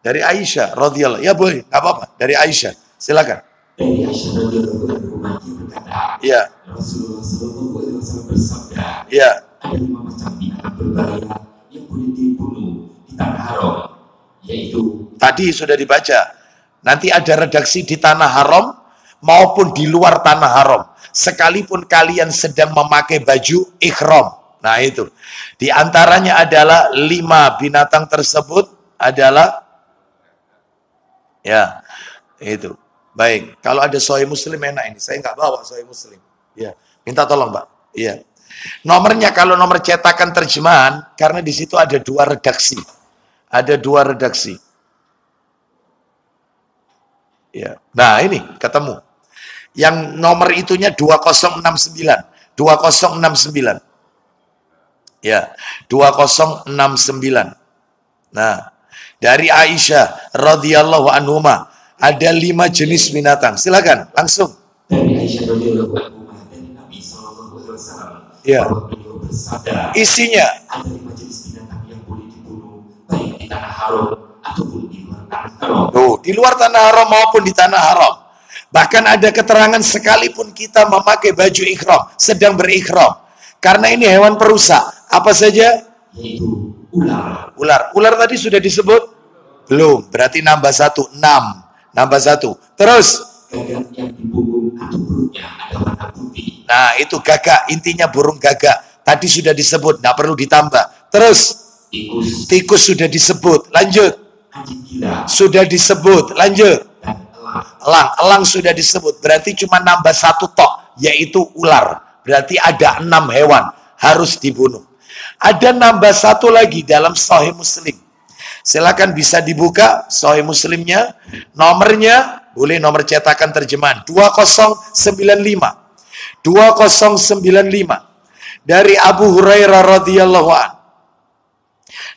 Dari Aisyah radhiyallahu. Ya boleh, enggak apa-apa. Dari Aisyah. Silakan. Dari Aisyah radhiyallahu anha berkata, Iya. Rasulullah sallallahu alaihi wasallam bersabda, Iya. ada 5 macam binatang berbahaya yang boleh dibunuh di tanah haram, yaitu Tadi sudah dibaca. Nanti ada redaksi di tanah haram maupun di luar tanah haram. Sekalipun kalian sedang memakai baju ihram. Nah itu. Di antaranya adalah 5 binatang tersebut adalah ya itu. Baik. Kalau ada Sahih Muslim enak ini. Saya nggak bawa Sahih Muslim. Ya. Minta tolong, Pak. Iya. Nomornya kalau nomor cetakan terjemahan, karena di situ ada 2 redaksi. Ada 2 redaksi. Ya. Nah ini ketemu. Yang nomor itunya 2069. 2069. Ya, 2069. Nah, dari Aisyah radhiyallahu anhuma ada 5 jenis binatang. Silakan, langsung. dari Aisyah radhiyallahu anha dari Nabi sallallahu alaihi wasallam. Ya. Bahwa beliau bersabda, Isinya ada 5 jenis binatang yang boleh dibunuh baik di tanah haram ataupun di luar tanah haram. tuh, di luar tanah haram maupun di tanah haram. Bahkan ada keterangan sekalipun kita memakai baju ihram, sedang berikhram. Karena ini hewan perusak. Apa saja? Yaitu ular. Ular tadi sudah disebut? Belum. Berarti nambah 1. 6. Nambah 1. Terus? Gagak yang di punggung atau perutnya ada warna putih. Nah, itu gagak. Intinya burung gagak. Tadi sudah disebut. Nggak perlu ditambah. Terus? Tikus. Tikus sudah disebut. Lanjut. Anjing gila. Sudah disebut. Lanjut. Dan elang. Elang sudah disebut. Berarti cuma nambah 1 tok. Yaitu ular. Berarti ada 6 hewan. Harus dibunuh. Ada nambah 1 lagi dalam Sahih Muslim. Silakan bisa dibuka Sahih Muslimnya. Nomornya, boleh nomor cetakan terjemahan. 2095. 2095. Dari Abu Hurairah radhiyallahu an.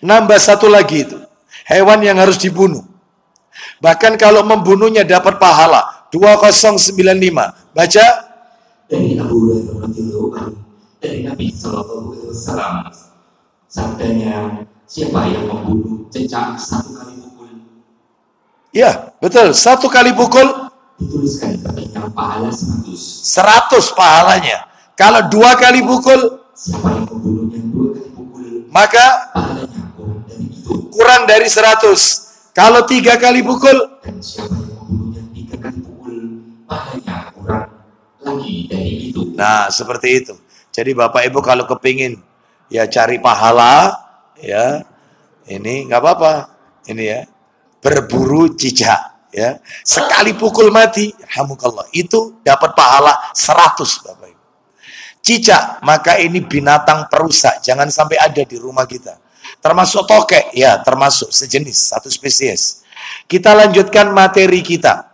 Nambah 1 lagi itu. Hewan yang harus dibunuh. Bahkan kalau membunuhnya dapat pahala. 2095. Baca. Dari Abu Hurairah radhiyallahu anhu dari Nabi sallallahu alaihi wasallam, sabdanya, siapa yang membunuh cecak 1 kali pukul, Ya, betul. 1 kali pukul dituliskan baginya pahala 100. 100 pahalanya. Kalau 2 kali pukul, Siapa yang membunuhnya 2 kali pukul, maka pahalanya kurang dari itu. kurang dari 100. Kalau 3 kali pukul, Dan siapa yang membunuhnya 3 kali pukul, pahalanya kurang lagi dari itu. nah seperti itu. Jadi Bapak Ibu kalau kepingin ya cari pahala, ya ini nggak apa-apa. Ini ya, berburu cicak. Ya, sekali pukul mati, alhamdulillah, itu dapat pahala 100 Bapak Ibu. Cicak, maka ini binatang perusak, jangan sampai ada di rumah kita. Termasuk tokek, ya termasuk sejenis, 1 spesies. Kita lanjutkan materi kita.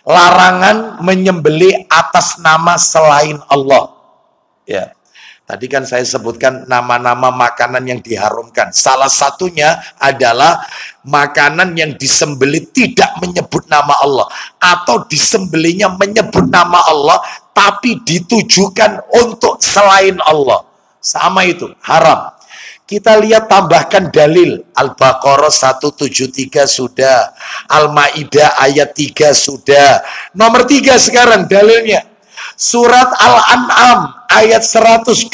Larangan menyembelih atas nama selain Allah. Ya. Tadi kan saya sebutkan nama-nama makanan yang diharamkan. Salah satunya adalah makanan yang disembelih tidak menyebut nama Allah. Atau disembelihnya menyebut nama Allah, tapi ditujukan untuk selain Allah. Sama itu, haram. Kita lihat tambahkan dalil. Al-Baqarah 173 sudah. Al-Maidah ayat 3 sudah. Nomor 3 sekarang dalilnya. Surat Al-An'am ayat 121.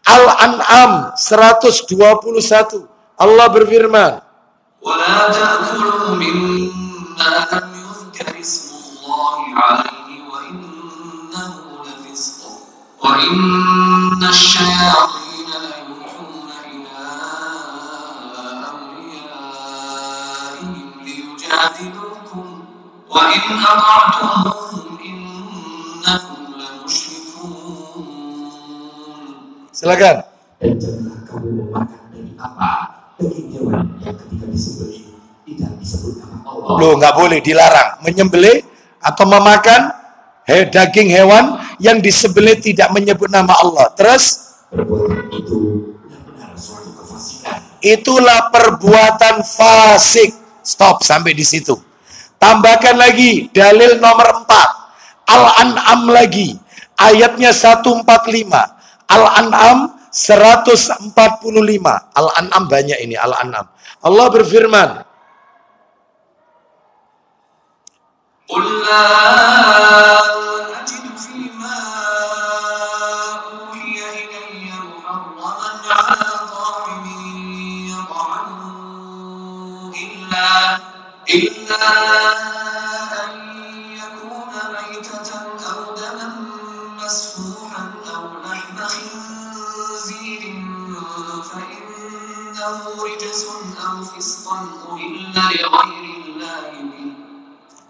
Al-An'am 121. Allah berfirman. وَلَا تَأْكُلُوا مِمَّا لَمْ يُذْكَرِ اسْمُ اللَّهِ عَلَيْهِ وَإِنَّهُ لَفِسْقٌ وَإِنَّ الشَّيَاطِينَ لَيُوحُونَ إِلَىٰ أَوْلِيَائِهِمْ لِيُجَادِلُوكُمْ وَإِنْ أَطَعْتُمُوهُمْ إِنَّكُمْ لَمُشْرِكُونَ. Silakan. Dan janganlah kamu memakan dari apa daging hewan yang ketika disembelih tidak disebut nama Allah. Loh, nggak boleh, dilarang menyembelih atau memakan daging hewan yang disembelih tidak menyebut nama Allah. Terus Perbuatan itu benar-benar suatu kefasikan. itulah perbuatan fasik. Stop sampai di situ. Tambahkan lagi dalil nomor 4. Al-An'am lagi. Ayatnya 145. Al-An'am 145. Al-An'am banyak ini, Al-An'am. Allah berfirman. قُلْ لَا أَجِدُ فِيمَا أُوحِيَ إِلَيَّ مُحَرَّمًا عَلَىٰ طَاعِمٍ يَطْعَمُهُ إِلَّا أَن يَكُونَ مَيْتَةً أَوْ دَمًا مَّسْفُوحًا أَوْ لَحْمَ خِنزِيرٍ فَإِنَّهُ رِجْسٌ أَوْ فِسْقٌ أُهِلَّ لِغَيْرِ اللَّهِ بِهِ.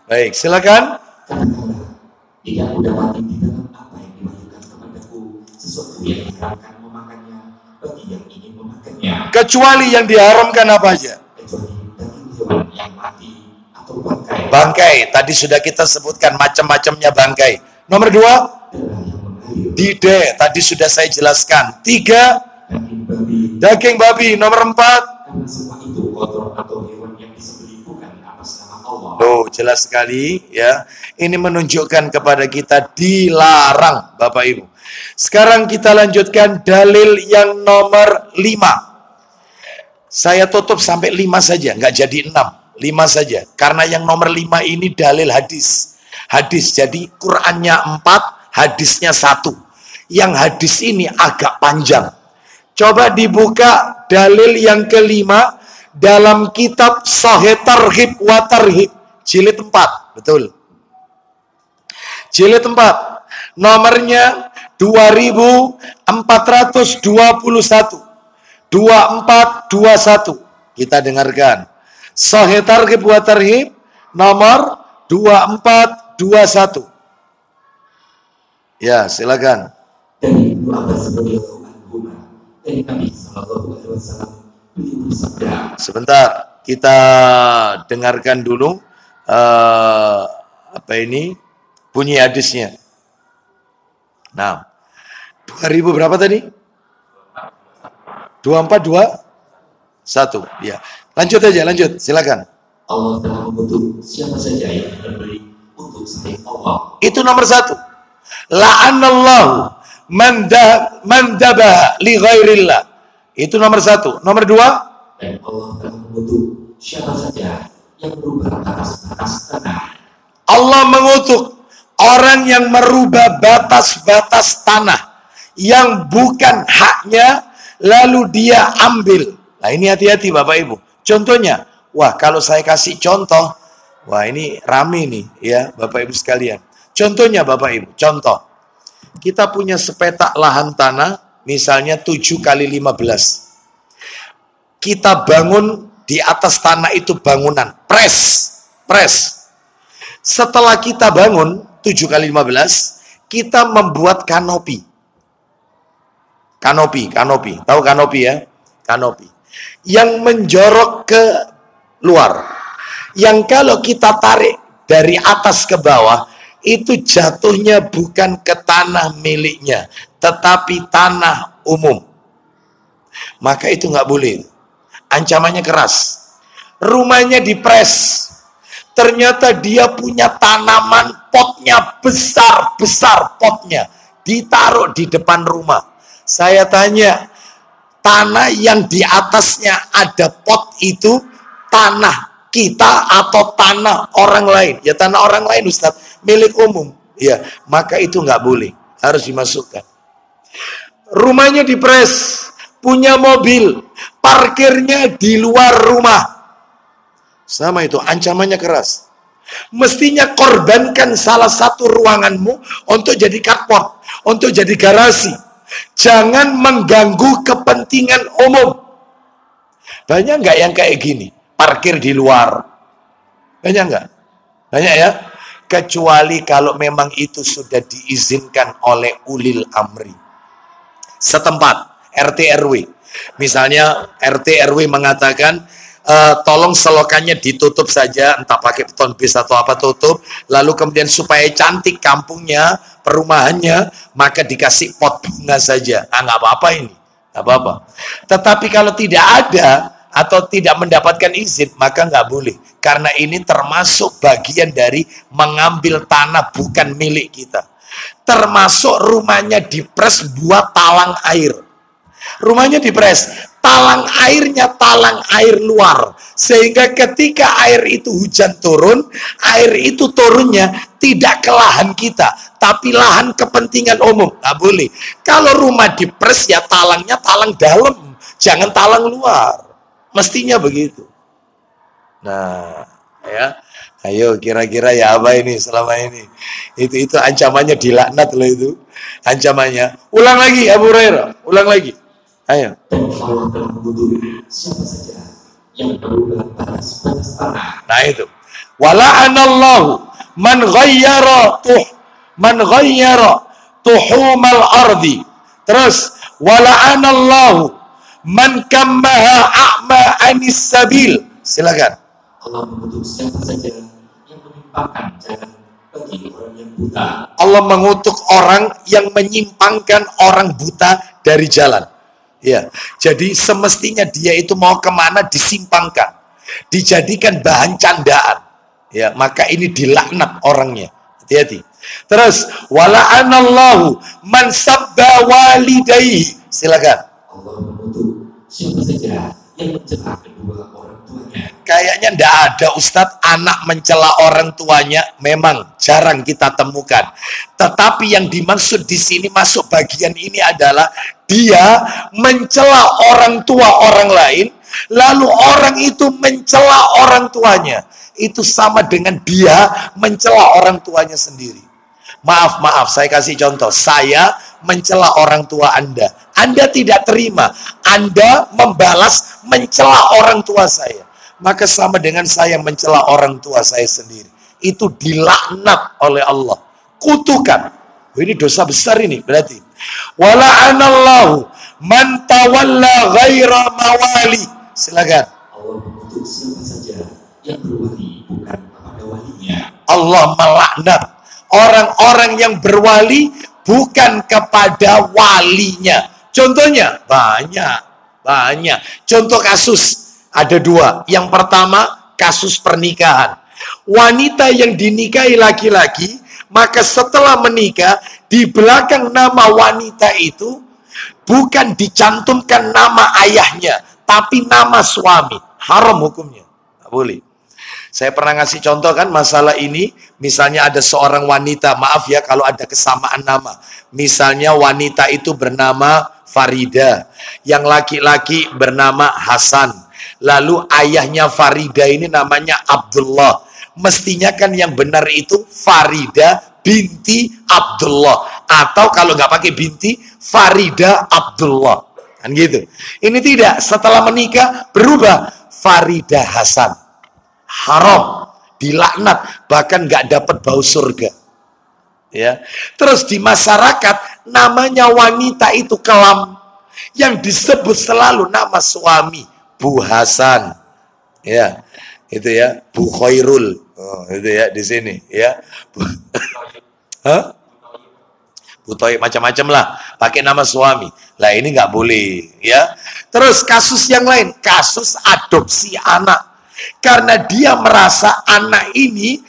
Baik, silakan. Katakanlah, tidak mendapati di dalam apa yang diwahyukan kepadaku sesuatu yang diharamkan memakannya bagi yang ingin memakannya, Kecuali yang diharamkan apa aja? kecuali daging hewan yang mati atau bangkai. Bangkai, tadi sudah kita sebutkan macam-macamnya bangkai. Nomor 2, Darah yang mengalir, dide, tadi sudah saya jelaskan. 3, daging babi, daging babi. Nomor 4, karena semua itu kotor atau hewan yang disembelih bukan atas nama Allah. tuh jelas sekali ya. Ini menunjukkan kepada kita dilarang, Bapak Ibu. Sekarang kita lanjutkan dalil yang nomor 5. Saya tutup sampai 5 saja, nggak jadi 6. 5 saja. Karena yang nomor 5 ini dalil hadis. Hadis, jadi Qur'annya 4, hadisnya 1. Yang hadis ini agak panjang. Coba dibuka dalil yang kelima dalam kitab Sahih Targhib wa Tarhib, jilid 4. Betul. Jilid 4. Nomornya 2421. 2421. Kita dengarkan. Sahih Targhib wa Tarhib nomor 2421. Ya, silakan. Dari Ibnu Abbas radhiyallahu anhu, dari Nabi sallallahu alaihi wasallam, beliau bersabda, Sebentar, kita dengarkan dulu apa ini bunyi hadisnya. Nah, 2000 berapa tadi? 2421. Ya. Lanjut aja, lanjut. Silakan. Allah telah mengutuk siapa saja yang memberi untuk selain Allah. Itu nomor 1. La'anallahu man dabah li ghairillah. Itu nomor 1. Nomor 2, Dan Allah telah mengutuk siapa saja yang merubah batas-batas tanah. Allah mengutuk orang yang merubah batas-batas tanah yang bukan haknya, lalu dia ambil. Nah, ini hati-hati Bapak Ibu. Contohnya, wah kalau saya kasih contoh, wah ini rame nih ya Bapak Ibu sekalian. Contohnya Bapak Ibu, contoh. Kita punya sepetak lahan tanah, misalnya 7 kali 15. Kita bangun di atas tanah itu bangunan, pres. Setelah kita bangun 7 kali 15, kita membuat kanopi. Kanopi. Tahu kanopi ya? Kanopi. Yang menjorok ke luar. Yang kalau kita tarik dari atas ke bawah, itu jatuhnya bukan ke tanah miliknya, tetapi tanah umum. Maka itu nggak boleh. Ancamannya keras. Rumahnya dipres. Ternyata dia punya tanaman, potnya besar potnya. Ditaruh di depan rumah. Saya tanya, tanah yang di atasnya ada pot itu tanah kita atau tanah orang lain. Ya tanah orang lain Ustaz, milik umum. Ya, maka itu nggak boleh, harus dimasukkan. Rumahnya dipres, punya mobil, parkirnya di luar rumah. Sama itu, ancamannya keras. Mestinya korbankan salah satu ruanganmu untuk jadi carport, untuk jadi garasi. Jangan mengganggu kepentingan umum. Banyak nggak yang kayak gini? Parkir di luar. Banyak nggak? Banyak ya? Kecuali kalau memang itu sudah diizinkan oleh ulil amri setempat, RT RW. Misalnya RT RW mengatakan, tolong selokannya ditutup saja, entah pakai beton bis atau apa, tutup, lalu kemudian supaya cantik kampungnya, perumahannya, maka dikasih pot bunga saja. Nggak apa-apa ini, nggak apa-apa. Tetapi kalau tidak ada atau tidak mendapatkan izin, maka nggak boleh, karena ini termasuk bagian dari mengambil tanah bukan milik kita. Termasuk rumahnya dipres buat talang air. Rumahnya dipres, talang airnya talang air luar, sehingga ketika air itu hujan turun, air itu turunnya tidak ke lahan kita, tapi lahan kepentingan umum. Nggak boleh. Kalau rumah dipres ya talangnya talang dalam, jangan talang luar. Mestinya begitu. Nah, ya, ayo kira-kira ya apa ini selama ini? Itu ancamannya dilaknat loh itu, ancamannya. Ulang lagi Abu Hurairah, ulang lagi. Ayo. Dan Allah telah membunuh siapa saja yang berubah batas tanah. Nah itu. Wala'anallahu man ghayyara tuhumal ardi. Terus wala'anallahu man kammaha a'ma anis sabil. Silakan. Allah mengutuk siapa saja yang menyimpangkan jalan bagi orang yang buta. Allah mengutuk orang yang menyimpangkan orang buta dari jalan. Ya, jadi semestinya dia itu mau kemana disimpangkan, dijadikan bahan candaan. Ya, maka ini dilaknat orangnya. Hati-hati. Terus wala'anallahu man sabba walidayhi. Silakan. Allah mengutuk siapa saja yang mencela kedua orang tuanya. Kayaknya ndak ada Ustadz anak mencela orang tuanya, memang jarang kita temukan. Tetapi yang dimaksud di sini masuk bagian ini adalah dia mencela orang tua orang lain, lalu orang itu mencela orang tuanya. Itu sama dengan dia mencela orang tuanya sendiri. Maaf, saya kasih contoh. Saya mencela orang tua Anda. Anda tidak terima. Anda membalas mencela orang tua saya. Maka sama dengan saya mencela orang tua saya sendiri. Itu dilaknat oleh Allah. Kutukan. Ini dosa besar ini berarti. Wala'anallahu man tawalla ghaira mawali. Silakan. Allah mengutuk siapa saja yang berwali bukan kepada walinya. Allah melaknat orang-orang yang berwali bukan kepada walinya. Contohnya banyak. Contoh kasus ada dua. Yang pertama kasus pernikahan. Wanita yang dinikahi laki-laki, maka setelah menikah di belakang nama wanita itu bukan dicantumkan nama ayahnya, tapi nama suami. Haram hukumnya, nggak boleh. Saya pernah ngasih contoh kan masalah ini. Misalnya ada seorang wanita, maaf ya kalau ada kesamaan nama. Misalnya wanita itu bernama Farida, yang laki-laki bernama Hasan. Lalu ayahnya Farida ini namanya Abdullah. Mestinya kan yang benar itu Farida binti Abdullah. Atau kalau nggak pakai binti, Farida Abdullah. Kan gitu. Ini tidak, setelah menikah berubah Farida Hasan. Haram, dilaknat, bahkan nggak dapat bau surga. Ya. Terus di masyarakat namanya wanita itu kelam, yang disebut selalu nama suami, Bu Hasan, ya, itu ya, Bu Khairul, itu ya di sini, ya, Bu Toy, macam-macam lah, pakai nama suami. Lah ini nggak boleh, ya. Terus kasus yang lain, kasus adopsi anak. Karena dia merasa anak ini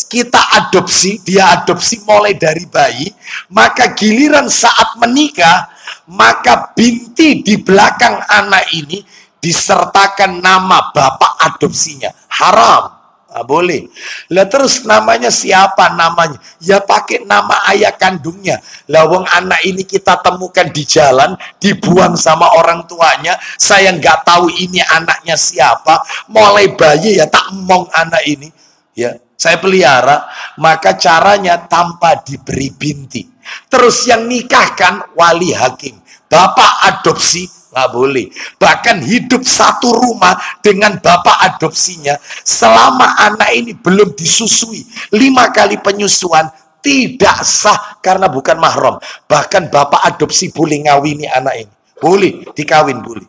kita adopsi, dia adopsi mulai dari bayi, maka giliran saat menikah maka binti di belakang anak ini disertakan nama bapak adopsinya. Haram. Nah, boleh. Lah terus namanya siapa namanya? Ya pakai nama ayah kandungnya. Lah wong anak ini kita temukan di jalan, dibuang sama orang tuanya. Saya nggak tahu ini anaknya siapa. Mulai bayi ya tak emong anak ini. Ya, saya pelihara. Maka caranya tanpa diberi binti. Terus yang nikahkan wali hakim. Bapak adopsi nggak boleh. Bahkan hidup satu rumah dengan bapak adopsinya selama anak ini belum disusui 5 kali penyusuan tidak sah karena bukan mahram. Bahkan bapak adopsi boleh ngawini anak ini, boleh dikawin, boleh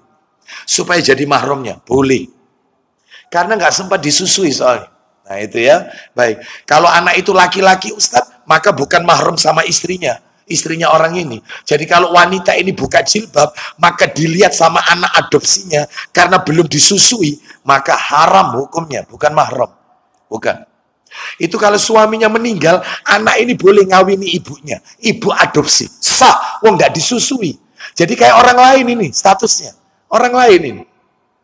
supaya jadi mahramnya, boleh karena nggak sempat disusui soalnya. Nah itu ya. Baik, kalau anak itu laki-laki Ustadz, maka bukan mahram sama istrinya orang ini. Jadi kalau wanita ini buka jilbab, maka dilihat sama anak adopsinya karena belum disusui, maka haram hukumnya, bukan mahram. Bukan. Itu kalau suaminya meninggal, anak ini boleh ngawini ibunya, ibu adopsi. Sah, wong nggak disusui. Jadi kayak orang lain ini statusnya. Orang lain ini.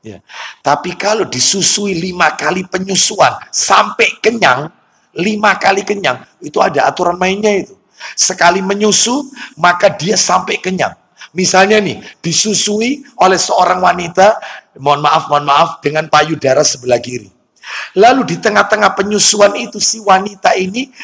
Ya. Tapi kalau disusui 5 kali penyusuan sampai kenyang, 5 kali kenyang, itu ada aturan mainnya itu. Sekali menyusu, maka dia sampai kenyang. Misalnya nih, disusui oleh seorang wanita, mohon maaf, dengan payudara sebelah kiri. Lalu di tengah-tengah penyusuan itu, si wanita ini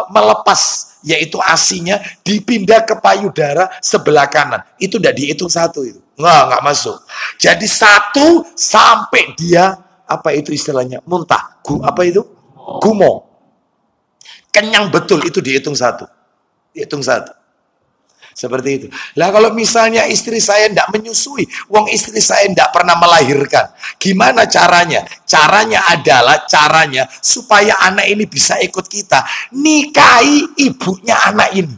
melepas, yaitu asinya, dipindah ke payudara sebelah kanan. Itu tidak dihitung 1 itu. Nggak masuk. Jadi 1 sampai dia, apa itu istilahnya? Muntah. Apa itu? Gumo. Kenyang betul, itu dihitung 1. Hitung 1. Seperti itu. Lah kalau misalnya istri saya tidak menyusui, wong istri saya tidak pernah melahirkan, gimana caranya? Caranya adalah supaya anak ini bisa ikut kita, nikahi ibunya anak ini.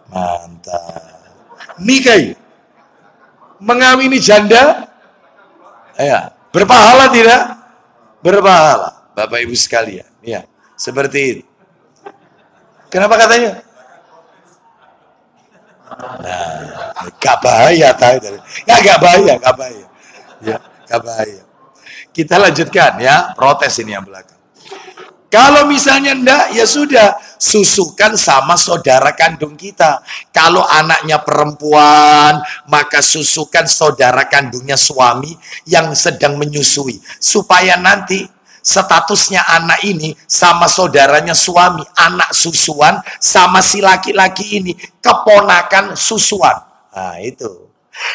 Mantap. Nikahi, mengawini janda, ya, berpahala tidak? Berpahala. Bapak Ibu sekalian, ya, seperti itu. Kenapa katanya? Nah, gak bahaya, gak bahaya. Ya, gak bahaya. Kita lanjutkan ya, protes ini yang belakang. Kalau misalnya enggak, ya sudah, susukan sama saudara kandung kita. Kalau anaknya perempuan, maka susukan saudara kandungnya suami yang sedang menyusui. Supaya nanti statusnya anak ini sama saudaranya suami, anak susuan, sama si laki-laki ini keponakan susuan. Nah itu.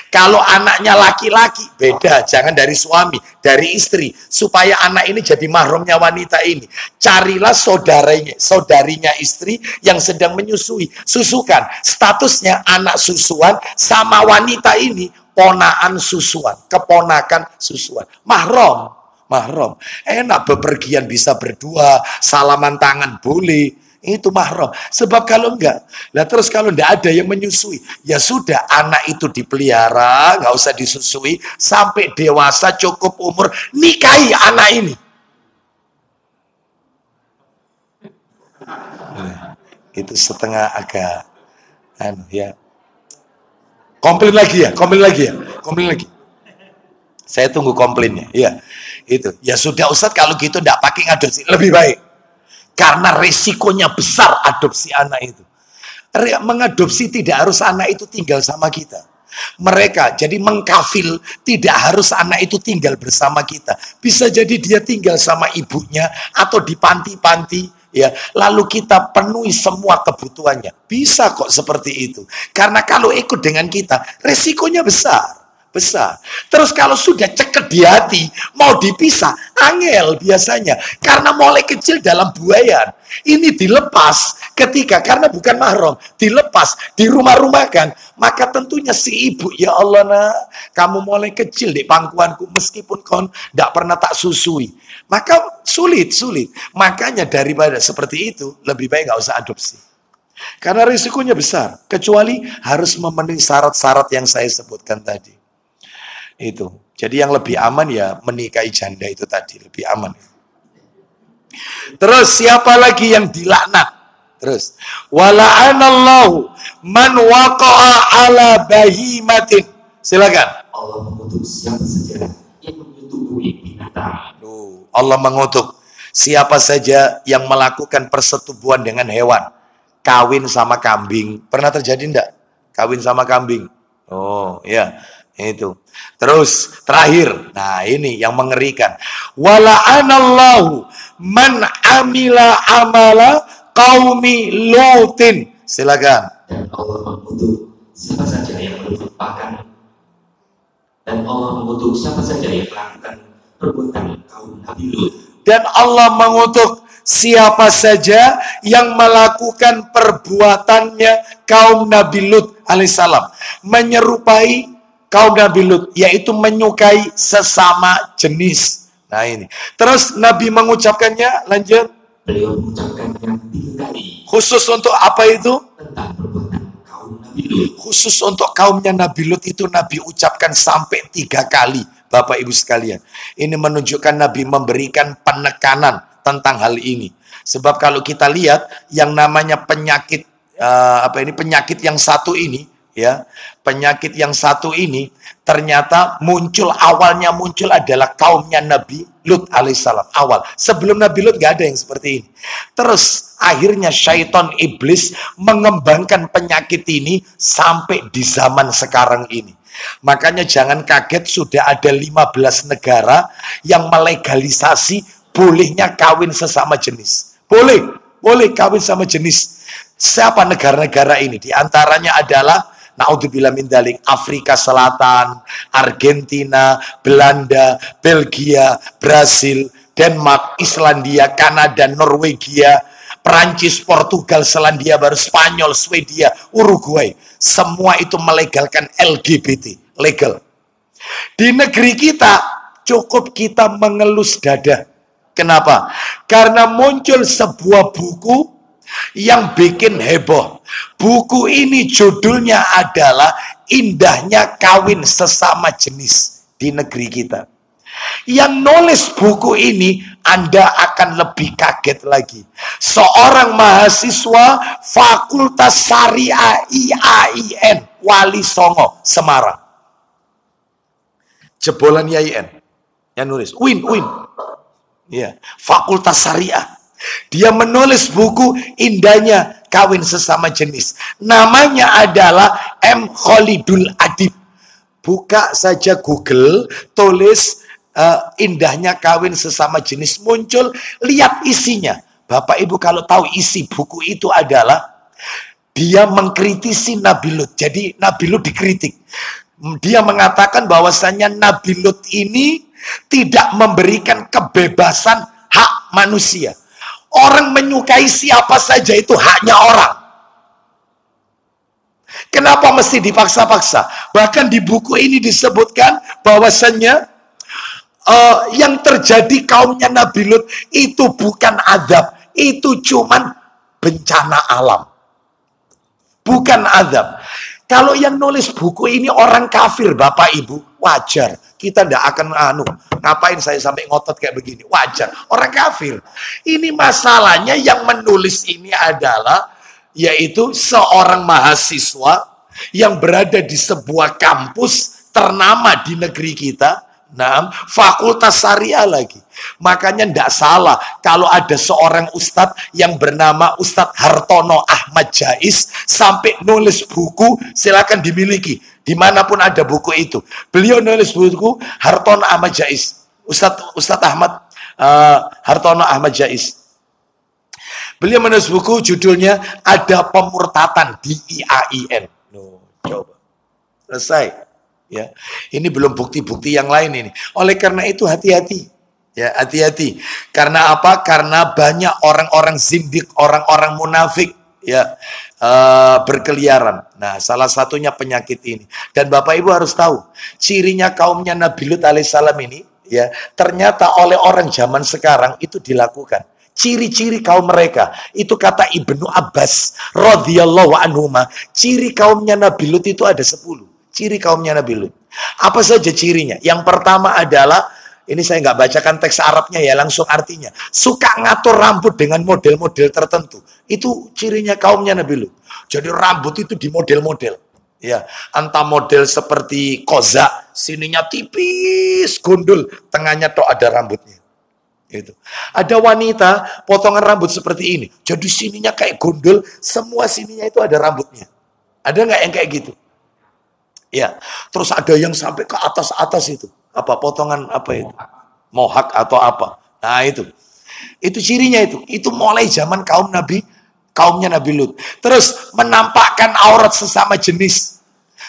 Kalau anaknya laki-laki, beda, jangan dari suami, dari istri, supaya anak ini jadi mahramnya wanita ini. Carilah saudarinya istri yang sedang menyusui, susukan, statusnya anak susuan sama wanita ini ponaan susuan, keponakan susuan, mahram. Enak bepergian bisa berdua, salaman tangan boleh, itu mahram. Sebab kalau enggak, nah terus kalau enggak ada yang menyusui, ya sudah anak itu dipelihara, nggak usah disusui sampai dewasa cukup umur, nikahi anak ini. Itu setengah agak ya. Komplain lagi. Saya tunggu komplainnya. Ya, itu. Ya sudah Ustadz, kalau gitu enggak pakai ngadopsi, lebih baik. Karena resikonya besar adopsi anak itu. Mengadopsi tidak harus anak itu tinggal sama kita. Mereka jadi mengkafil, tidak harus anak itu tinggal bersama kita. Bisa jadi dia tinggal sama ibunya atau di panti-panti. Ya, lalu kita penuhi semua kebutuhannya. Bisa kok seperti itu. Karena kalau ikut dengan kita, resikonya besar. Terus kalau sudah ceket di hati, mau dipisah, angel biasanya. Karena mulai kecil dalam buayan. Ini dilepas ketika, karena bukan mahram, dilepas, di rumah-rumahkan. Maka tentunya si ibu, ya Allah nak, kamu mulai kecil di pangkuanku, meskipun kau tidak pernah tak susui. Maka sulit. Makanya daripada seperti itu, lebih baik nggak usah adopsi. Karena risikonya besar. Kecuali harus memenuhi syarat-syarat yang saya sebutkan tadi. Itu. Jadi yang lebih aman ya menikahi janda itu tadi, lebih aman. Terus siapa lagi yang dilaknat? Terus, wala'anallahu man waqa'a ala bahimatin. Silakan. Allah mengutuk siapa saja yang menyetubui binatang. Allah mengutuk siapa saja yang melakukan persetubuhan dengan hewan. Kawin sama kambing. Pernah terjadi enggak? Kawin sama kambing. Oh, ya. Itu. Terus terakhir. Nah, ini yang mengerikan. Wala'anallahu man amila amala qaumi Lutin. Silakan. Dan Allah mengutuk siapa saja yang melupakan. Dan Allah mengutuk siapa saja yang melakukan perbuatan kaum Nabi Lut. Dan Allah mengutuk siapa saja yang melakukan perbuatannya kaum Nabi Lut alaihissalam. Menyerupai kaum Nabi Lut, yaitu menyukai sesama jenis. Nah ini. Terus Nabi mengucapkannya, lanjut. Beliau mengucapkannya 3 kali. Khusus untuk apa itu? Tentang perbuatan kaum Nabi Lut. Khusus untuk kaumnya Nabi Lut itu Nabi ucapkan sampai 3 kali. Bapak Ibu sekalian. Ini menunjukkan Nabi memberikan penekanan tentang hal ini. Sebab kalau kita lihat yang namanya penyakit penyakit yang satu ini, ya, penyakit yang satu ini ternyata awalnya muncul adalah kaumnya Nabi Lut alaihissalam. Awal, sebelum Nabi Lut gak ada yang seperti ini. Terus akhirnya syaitan iblis mengembangkan penyakit ini sampai di zaman sekarang ini. Makanya jangan kaget, sudah ada 15 negara yang melegalisasi bolehnya kawin sesama jenis. Boleh kawin sama jenis. Siapa negara-negara ini? Di antaranya adalah naudzubillah min dzalik, Afrika Selatan, Argentina, Belanda, Belgia, Brasil, Denmark, Islandia, Kanada, Norwegia, Perancis, Portugal, Selandia Baru, Spanyol, Swedia, Uruguay. Semua itu melegalkan LGBT, legal. Di negeri kita, cukup kita mengelus dada. Kenapa? Karena muncul sebuah buku yang bikin heboh. Buku ini judulnya adalah Indahnya Kawin Sesama Jenis di negeri kita. Yang nulis buku ini Anda akan lebih kaget lagi. Seorang mahasiswa Fakultas Syariah IAIN Wali Songo, Semarang. Jebolan IAIN yang nulis. Win. Ya, Fakultas Syariah. Dia menulis buku Indahnya Kawin Sesama Jenis. Namanya adalah M. Khalidul Adib. Buka saja Google, tulis Indahnya Kawin Sesama Jenis, muncul, lihat isinya. Bapak Ibu kalau tahu isi buku itu adalah dia mengkritisi Nabi Lut. Jadi Nabi Lut dikritik. Dia mengatakan bahwasannya Nabi Lut ini tidak memberikan kebebasan hak manusia. Orang menyukai siapa saja itu haknya orang. Kenapa mesti dipaksa-paksa? Bahkan di buku ini disebutkan bahwasannya yang terjadi kaumnya Nabi Lut itu bukan azab, itu cuman bencana alam. Bukan azab. Kalau yang nulis buku ini orang kafir, Bapak Ibu, wajar. Kita tidak akan ngapain saya sampai ngotot kayak begini. Wajar, orang kafir. Ini masalahnya yang menulis ini adalah yaitu seorang mahasiswa yang berada di sebuah kampus ternama di negeri kita. Nah, Fakultas Syariah lagi. Makanya tidak salah kalau ada seorang ustadz yang bernama Ustadz Hartono Ahmad Jais sampai nulis buku, silakan dimiliki. Dimanapun ada buku itu. Beliau nulis buku Hartono Ahmad Jais. Ustadz Ahmad Hartono Ahmad Jais. Beliau menulis buku judulnya Ada Pemurtatan di IAIN. Coba. Selesai. Ya, ini belum bukti-bukti yang lain ini. Oleh karena itu hati-hati. Ya, hati-hati. Karena apa? Karena banyak orang-orang zindik, orang-orang munafik ya berkeliaran. Nah, salah satunya penyakit ini. Dan Bapak Ibu harus tahu, cirinya kaumnya Nabi Lut alaihissalam ini ya, ternyata oleh orang zaman sekarang itu dilakukan. Ciri-ciri kaum mereka, itu kata Ibnu Abbas radhiyallahu anhuma, ciri kaumnya Nabi Lut itu ada 10. Ciri kaumnya Nabi Lut. Apa saja cirinya? Yang pertama adalah ini saya nggak bacakan teks Arabnya ya, langsung artinya. Suka ngatur rambut dengan model-model tertentu. Itu cirinya kaumnya Nabi Lut. Jadi rambut itu di model-model. Ya, entah model seperti koza, sininya tipis, gundul, tengahnya tok ada rambutnya. Itu. Ada wanita potongan rambut seperti ini. Jadi sininya kayak gundul, semua sininya itu ada rambutnya. Ada nggak yang kayak gitu? Ya. Terus ada yang sampai ke atas-atas itu. Apa potongan apa itu? Mohak atau apa? Nah itu cirinya itu. Itu mulai zaman kaumnya Nabi Lut. Terus menampakkan aurat sesama jenis.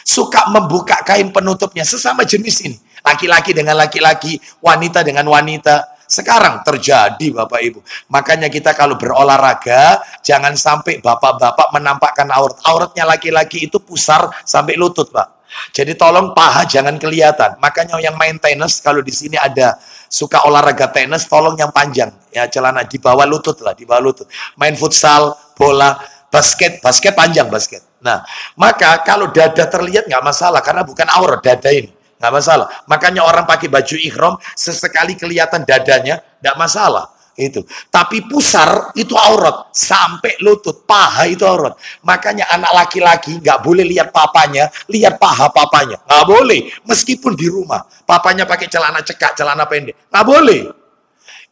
Suka membuka kain penutupnya sesama jenis ini. Laki-laki dengan laki-laki, wanita dengan wanita. Sekarang terjadi Bapak Ibu. Makanya kita kalau berolahraga, jangan sampai bapak-bapak menampakkan aurat. Auratnya laki-laki itu pusar sampai lutut, Pak. Jadi tolong paha jangan kelihatan. Makanya yang main tenis, kalau di sini ada suka olahraga tenis, tolong yang panjang. Ya celana di bawah lutut lah, di bawah lutut. Main futsal, bola, basket panjang basket. Nah, maka kalau dada terlihat nggak masalah, karena bukan aurat dada ini. Nggak masalah. Makanya orang pakai baju ihram, sesekali kelihatan dadanya, nggak masalah. Itu. Tapi pusar itu aurat sampai lutut, paha itu aurat. Makanya anak laki-laki nggak boleh lihat papanya, lihat paha papanya. Nggak boleh, meskipun di rumah. Papanya pakai celana cekak, celana pendek. Nggak boleh.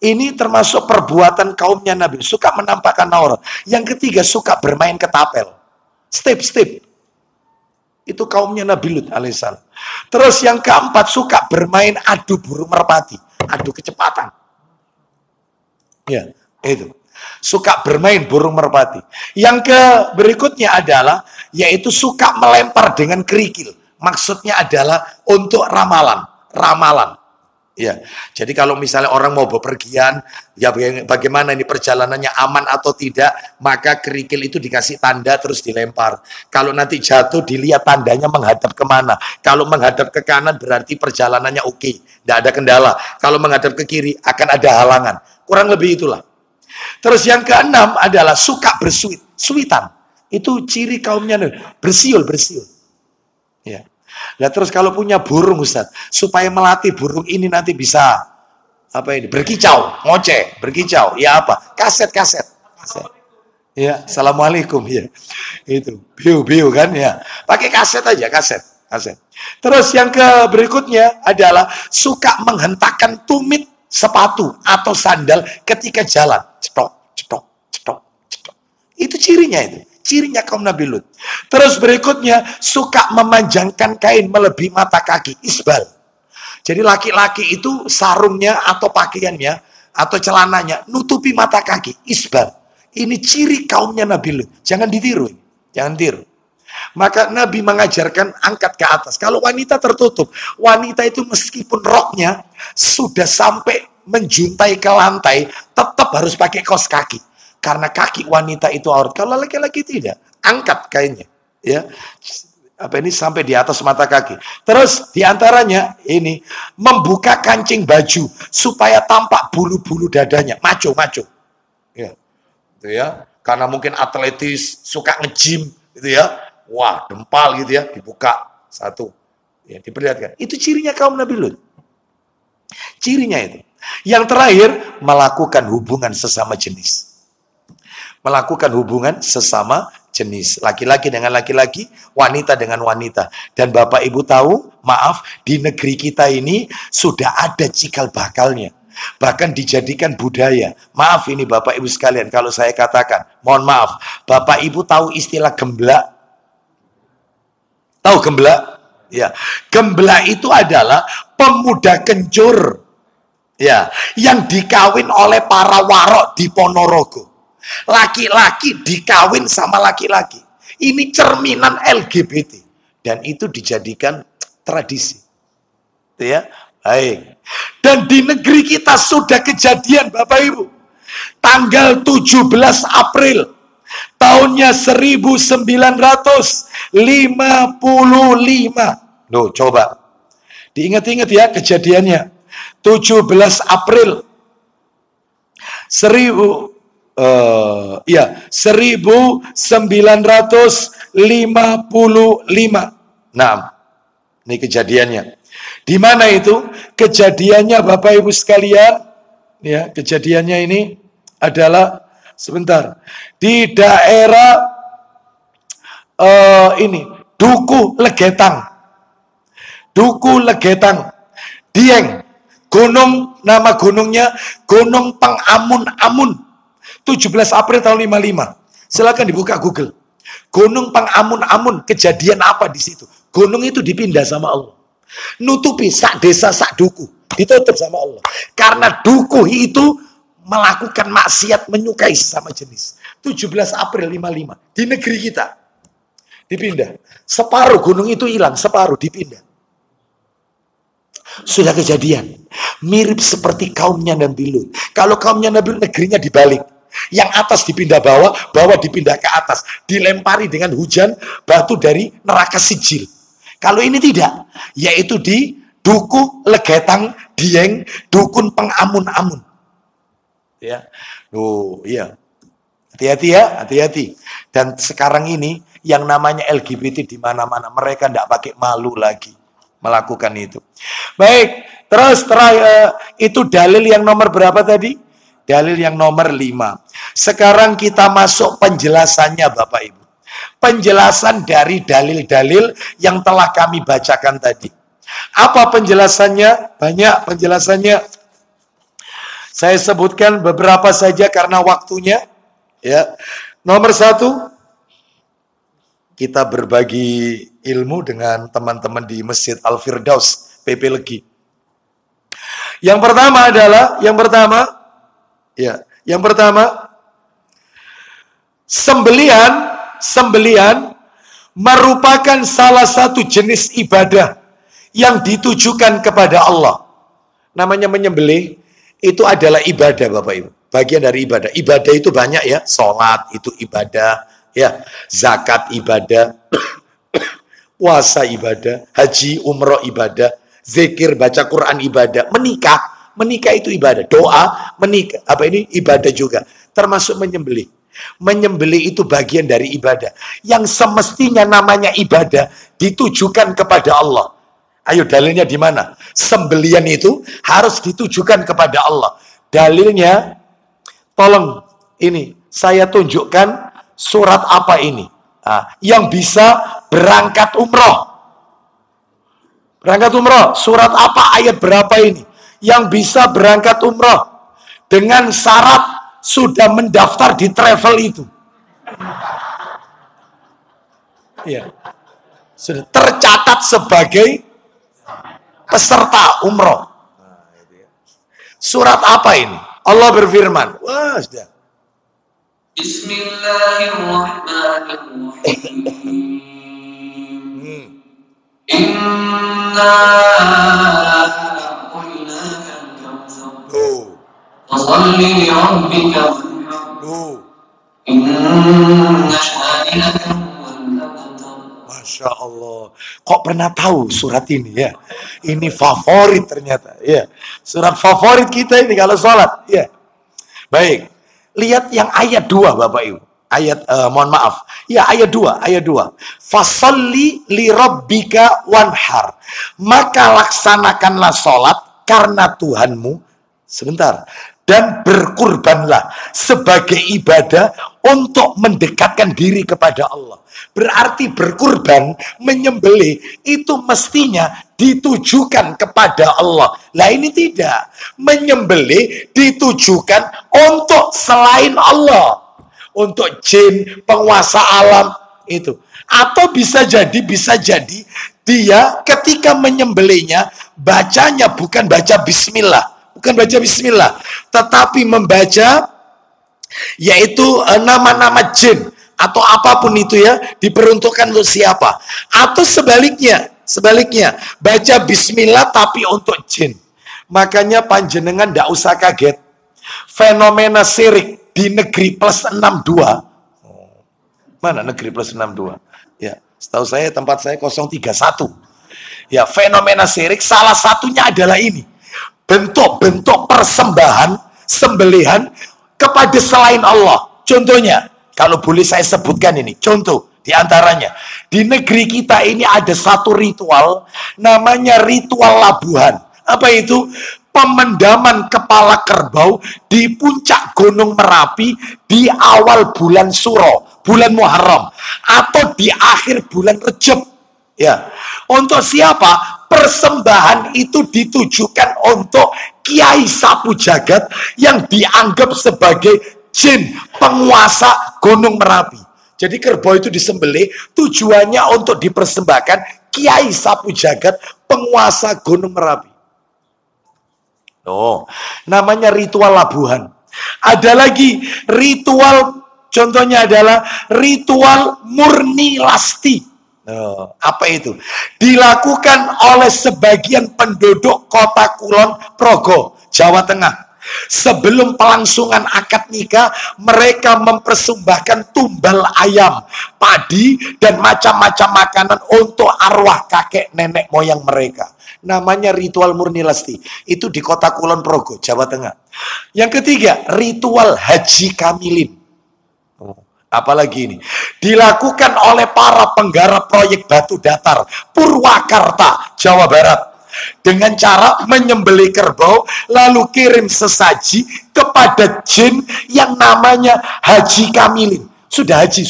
Ini termasuk perbuatan kaumnya Nabi. Suka menampakkan aurat. Yang ketiga, suka bermain ketapel. Step. Itu kaumnya Nabi Lut alaihissalam. Terus yang keempat, suka bermain adu burung merpati. Adu kecepatan. Ya, itu. Suka bermain burung merpati. Yang berikutnya adalah, yaitu suka melempar dengan kerikil. Maksudnya adalah untuk ramalan. Ya, jadi kalau misalnya orang mau bepergian, ya bagaimana ini perjalanannya aman atau tidak, maka kerikil itu dikasih tanda terus dilempar. Kalau nanti jatuh dilihat tandanya menghadap kemana. Kalau menghadap ke kanan berarti perjalanannya oke, tidak ada kendala. Kalau menghadap ke kiri akan ada halangan. Kurang lebih itulah. Terus yang keenam adalah suka suitan. Itu ciri kaumnya, bersiul. Ya. Nah terus kalau punya burung Ustaz, supaya melatih burung ini nanti bisa berkicau, ngoceh, berkicau. Ya apa? Kaset. Ya, assalamualaikum ya. Itu biu kan ya. Pakai kaset aja, kaset. Terus yang berikutnya adalah suka menghentakkan tumit sepatu atau sandal ketika jalan. Cetok. Itu cirinya kaum Nabi Lut. Terus berikutnya, suka memanjangkan kain melebihi mata kaki, isbal. Jadi laki-laki itu sarungnya atau pakaiannya atau celananya nutupi mata kaki, isbal. Ini ciri kaumnya Nabi Lut. Jangan ditiru. Maka Nabi mengajarkan angkat ke atas. Kalau wanita tertutup, wanita itu meskipun roknya sudah sampai menjuntai ke lantai, tetap harus pakai kaos kaki. Karena kaki wanita itu aurat. Kalau laki-laki tidak, angkat kainnya. Ya, ini sampai di atas mata kaki. Terus diantaranya ini membuka kancing baju supaya tampak bulu-bulu dadanya, maco. Ya, itu ya. Karena mungkin atletis, suka nge-gym, gitu ya. Wah, dempal gitu ya, dibuka satu. Ya, diperlihatkan. Itu cirinya kaum Nabi Lut. Cirinya itu. Yang terakhir, melakukan hubungan sesama jenis. Laki-laki dengan laki-laki, wanita dengan wanita. Dan Bapak Ibu tahu, maaf, di negeri kita ini sudah ada cikal bakalnya. Bahkan dijadikan budaya. Maaf ini Bapak Ibu sekalian, kalau saya katakan, mohon maaf. Bapak Ibu tahu istilah gemblak? Tahu gemblak? Ya, gemblak itu adalah pemuda kencur. Ya, yang dikawin oleh para warok di Ponorogo. Laki-laki dikawin sama laki-laki. Ini cerminan LGBT. Dan itu dijadikan tradisi. Itu ya. Baik. Dan di negeri kita sudah kejadian Bapak Ibu. Tanggal 17 April. Tahunnya 1955. Loh, coba. Diingat-ingat ya kejadiannya. 17 April 1955. Nah, Ini kejadiannya. Di mana itu? Kejadiannya Bapak Ibu sekalian, ya, kejadiannya ini adalah sebentar di daerah ini Duku Legetang. Duku Legetang. Dieng. Gunung, nama gunungnya Gunung Pengamun-Amun. 17 April tahun 55. Silakan dibuka Google. Gunung Pengamun-Amun. Kejadian apa di situ? Gunung itu dipindah sama Allah. Nutupi sak desa sak duku. Ditutup sama Allah. Karena duku itu melakukan maksiat, menyukai sesama jenis. 17 April 55. Di negeri kita. Dipindah. Separuh gunung itu hilang. Separuh dipindah. Sudah kejadian. Mirip seperti kaumnya Nabi Lut. Kalau kaumnya Nabi Lut negerinya dibalik. Yang atas dipindah bawah, bawah dipindah ke atas. Dilempari dengan hujan batu dari neraka Sijil. Kalau ini tidak. Yaitu di Duku Legetang Dieng, Dukun Pengamun-Amun. Ya. Oh, iya. Hati-hati ya, hati-hati. Dan sekarang ini yang namanya LGBT di mana-mana, mereka tidak pakai malu lagi melakukan itu. Baik, terus itu dalil yang nomor berapa tadi? Dalil yang nomor 5. Sekarang kita masuk penjelasannya Bapak Ibu. Penjelasan dari dalil-dalil yang telah kami bacakan tadi. Apa penjelasannya? Banyak penjelasannya. Saya sebutkan beberapa saja karena waktunya. Ya, nomor 1, kita berbagi ilmu dengan teman-teman di Masjid Al-Firdaus, PP Legi. Yang pertama adalah, sembelihan merupakan salah satu jenis ibadah yang ditujukan kepada Allah. Namanya menyembelih, itu adalah ibadah Bapak Ibu. Bagian dari ibadah. Ibadah itu banyak ya, sholat itu ibadah, ya, zakat ibadah, puasa ibadah, haji, umroh ibadah, zikir, baca Quran ibadah, menikah itu ibadah, doa, menikah, ibadah juga, termasuk menyembelih. Menyembelih itu bagian dari ibadah yang semestinya namanya ibadah ditujukan kepada Allah. Ayo dalilnya di mana? Sembelian itu harus ditujukan kepada Allah. Dalilnya, tolong ini saya tunjukkan surat apa ini? Yang bisa berangkat umroh. Berangkat umroh, surat apa, ayat berapa ini? Yang bisa berangkat umroh dengan syarat sudah mendaftar di travel itu. Ya. Sudah tercatat sebagai peserta umroh. Surat apa ini? Allah berfirman. Wah, sudah. Bismillahirrahmanirrahim. Inna a'tainaka al-kautsar. Fashalli li rabbika wanhar. Inna shani'aka huwal abtar. Masya Allah. Kok pernah tahu surat ini ya? Ini favorit ternyata. Ya. Surat favorit kita ini kalau sholat. Ya. Baik. Lihat yang ayat 2 Bapak Ibu. Mohon maaf. Ya, ayat 2. Fasalli li rabbika wanhar. Maka laksanakanlah sholat karena Tuhanmu. Sebentar. Dan berkurbanlah sebagai ibadah untuk mendekatkan diri kepada Allah. Berarti berkurban, menyembelih, itu mestinya ditujukan kepada Allah. Lah ini tidak. Menyembelih ditujukan untuk selain Allah. Untuk jin, penguasa alam, itu. Atau bisa jadi dia ketika menyembelihnya, bacanya bukan baca bismillah. Bukan baca bismillah, tetapi membaca yaitu nama-nama jin atau apapun itu ya, diperuntukkan untuk siapa. Atau sebaliknya baca bismillah tapi untuk jin. Makanya panjenengan tidak usah kaget. Fenomena syirik di negeri plus 62. Mana negeri plus 62? Ya, setahu saya tempat saya 031. Ya, fenomena syirik salah satunya adalah ini. Bentuk-bentuk persembahan, sembelihan kepada selain Allah. Contohnya, kalau boleh saya sebutkan ini, contoh Di antaranya, di negeri kita ini ada satu ritual, namanya ritual labuhan. Apa itu? Pemendaman kepala kerbau di puncak Gunung Merapi di awal bulan Suro, bulan Muharram, atau di akhir bulan Rejab. Ya, untuk siapa? Persembahan itu ditujukan untuk Kiai Sapu Jagat yang dianggap sebagai jin penguasa Gunung Merapi. Jadi kerbau itu disembelih tujuannya untuk dipersembahkan Kiai Sapu Jagat penguasa Gunung Merapi. Oh, namanya ritual labuhan. Ada lagi ritual, contohnya adalah ritual murni lasti. Oh, apa itu? Dilakukan oleh sebagian penduduk kota Kulon Progo, Jawa Tengah. Sebelum pelangsungan akad nikah, mereka mempersembahkan tumbal ayam, padi, dan macam-macam makanan untuk arwah kakek nenek moyang mereka. Namanya ritual murni lasti. Itu di kota Kulon Progo, Jawa Tengah. Yang ketiga, ritual haji kamilin. Apalagi ini? Dilakukan oleh para penggarap proyek batu datar Purwakarta, Jawa Barat. Dengan cara menyembelih kerbau, lalu kirim sesaji kepada jin yang namanya Haji Kamilin. Sudah haji.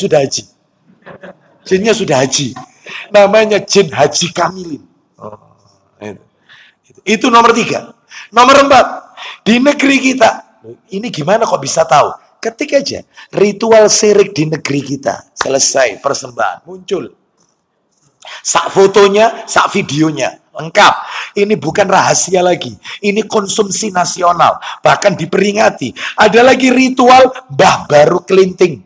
Jinnya sudah haji. Namanya jin Haji Kamilin. Itu nomor 3. Nomor 4. Di negeri kita. Ini gimana kok bisa tahu? Ketik aja. Ritual syirik di negeri kita. Selesai persembahan. Muncul. Sak fotonya, sak videonya. Lengkap. Ini bukan rahasia lagi. Ini konsumsi nasional. Bahkan diperingati. Ada lagi ritual Mbah Baru Kelinting.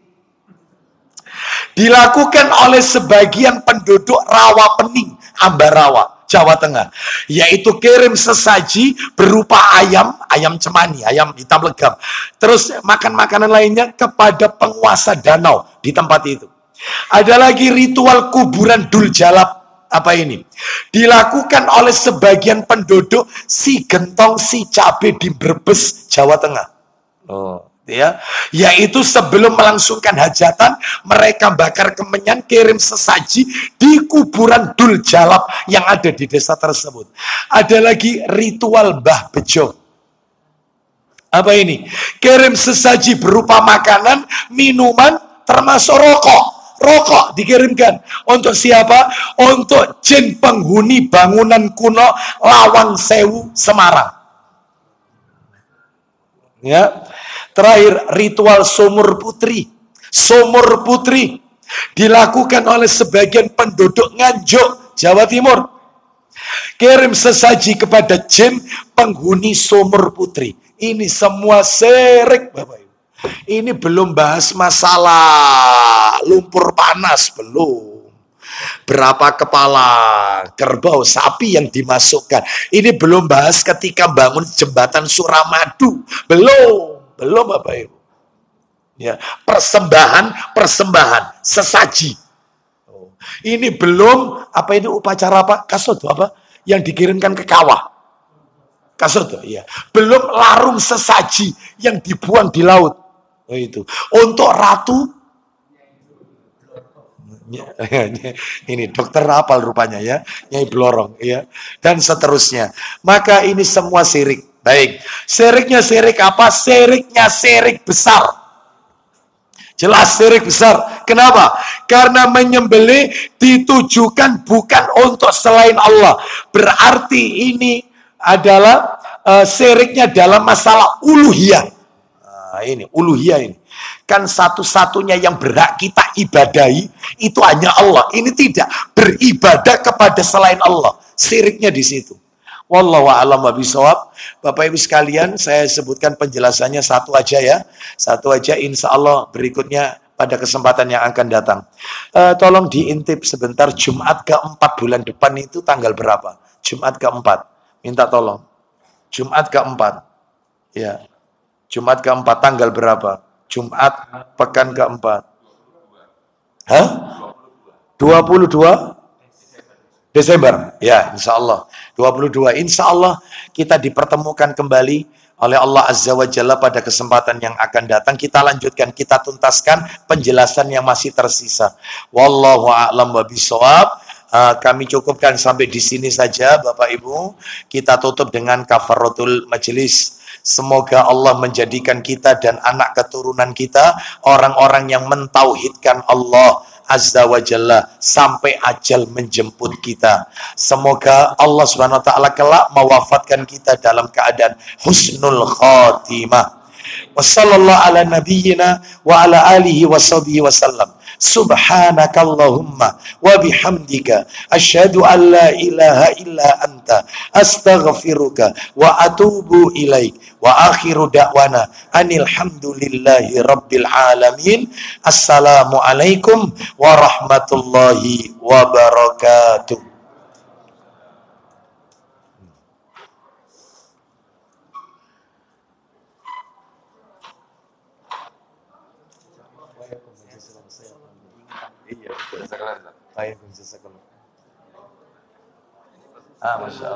Dilakukan oleh sebagian penduduk Rawa Pening, Ambarawa, Jawa Tengah. Yaitu kirim sesaji berupa ayam cemani, ayam hitam legam. Terus makan makanan lainnya kepada penguasa danau di tempat itu. Ada lagi ritual kuburan Dul Jalap. Apa ini? Dilakukan oleh sebagian penduduk Si Gentong Si Cabe di Brebes, Jawa Tengah. Oh, ya. Yaitu sebelum melangsungkan hajatan, mereka bakar kemenyan, kirim sesaji di kuburan Dul Jalap yang ada di desa tersebut. Ada lagi ritual Mbah Bejo. Apa ini? Kirim sesaji berupa makanan, minuman, termasuk rokok. Rokok dikirimkan. Untuk siapa? Untuk jin penghuni bangunan kuno Lawang Sewu, Semarang. Ya. Terakhir, ritual Sumur Putri. Sumur Putri dilakukan oleh sebagian penduduk Nganjuk, Jawa Timur. Kirim sesaji kepada jin penghuni Sumur Putri. Ini semua syirik, Bapak Ibu. Ini belum bahas masalah lumpur panas, belum. Berapa kepala kerbau, sapi yang dimasukkan. Ini belum bahas ketika bangun jembatan Suramadu. Belum Bapak Ibu. Ya, persembahan, sesaji. Ini belum, apa ini upacara apa? Kasut apa? Yang dikirimkan ke kawah. Kasut, ya. Belum larung sesaji yang dibuang di laut. Itu untuk ratu. Ini dokter apal rupanya ya, Nyai Blorong ya, dan seterusnya. Maka ini semua syirik. Baik, syiriknya syirik apa? Syiriknya syirik besar. Jelas syirik besar. Kenapa? Karena menyembelih ditujukan bukan untuk selain Allah. Berarti ini adalah syiriknya dalam masalah uluhiyah. Nah, ini uluhiyah ini. Kan satu-satunya yang berhak kita ibadahi itu hanya Allah. Ini tidak beribadah kepada selain Allah. Syiriknya di situ. Wallahu a'lam bishawab. Bapak Ibu sekalian, saya sebutkan penjelasannya satu aja ya. Satu aja, insya Allah berikutnya pada kesempatan yang akan datang. Tolong diintip sebentar, Jumat ke-4 bulan depan itu tanggal berapa? Jumat ke-4. Minta tolong. Jumat ke-4. Ya. Jumat ke-4 tanggal berapa? Jumat pekan ke-4. Hah? 22 Desember, ya insya Allah 22. Insya Allah kita dipertemukan kembali oleh Allah Azza wa Jalla pada kesempatan yang akan datang. Kita lanjutkan, kita tuntaskan penjelasan yang masih tersisa. Wallahu a'lam wa bishawab. Kami cukupkan sampai di sini saja Bapak Ibu. Kita tutup dengan kafaratul majelis. Semoga Allah menjadikan kita dan anak keturunan kita orang-orang yang mentauhidkan Allah Azza wa Jalla sampai ajal menjemput kita. Semoga Allah Subhanahu wa taala kelak mewafatkan kita dalam keadaan husnul khatimah. Wassallallahu ala nabiyyina wa ala alihi wa sahbihi wasallam. Subhanakallahumma wa bihamdika asyhadu an la ilaha illa anta astaghfiruka wa atubu ilaik. Wa akhiru da'wana anil hamdulillahi rabbil alamin. Assalamualaikum warahmatullahi wabarakatuh. Iya, Masya Allah.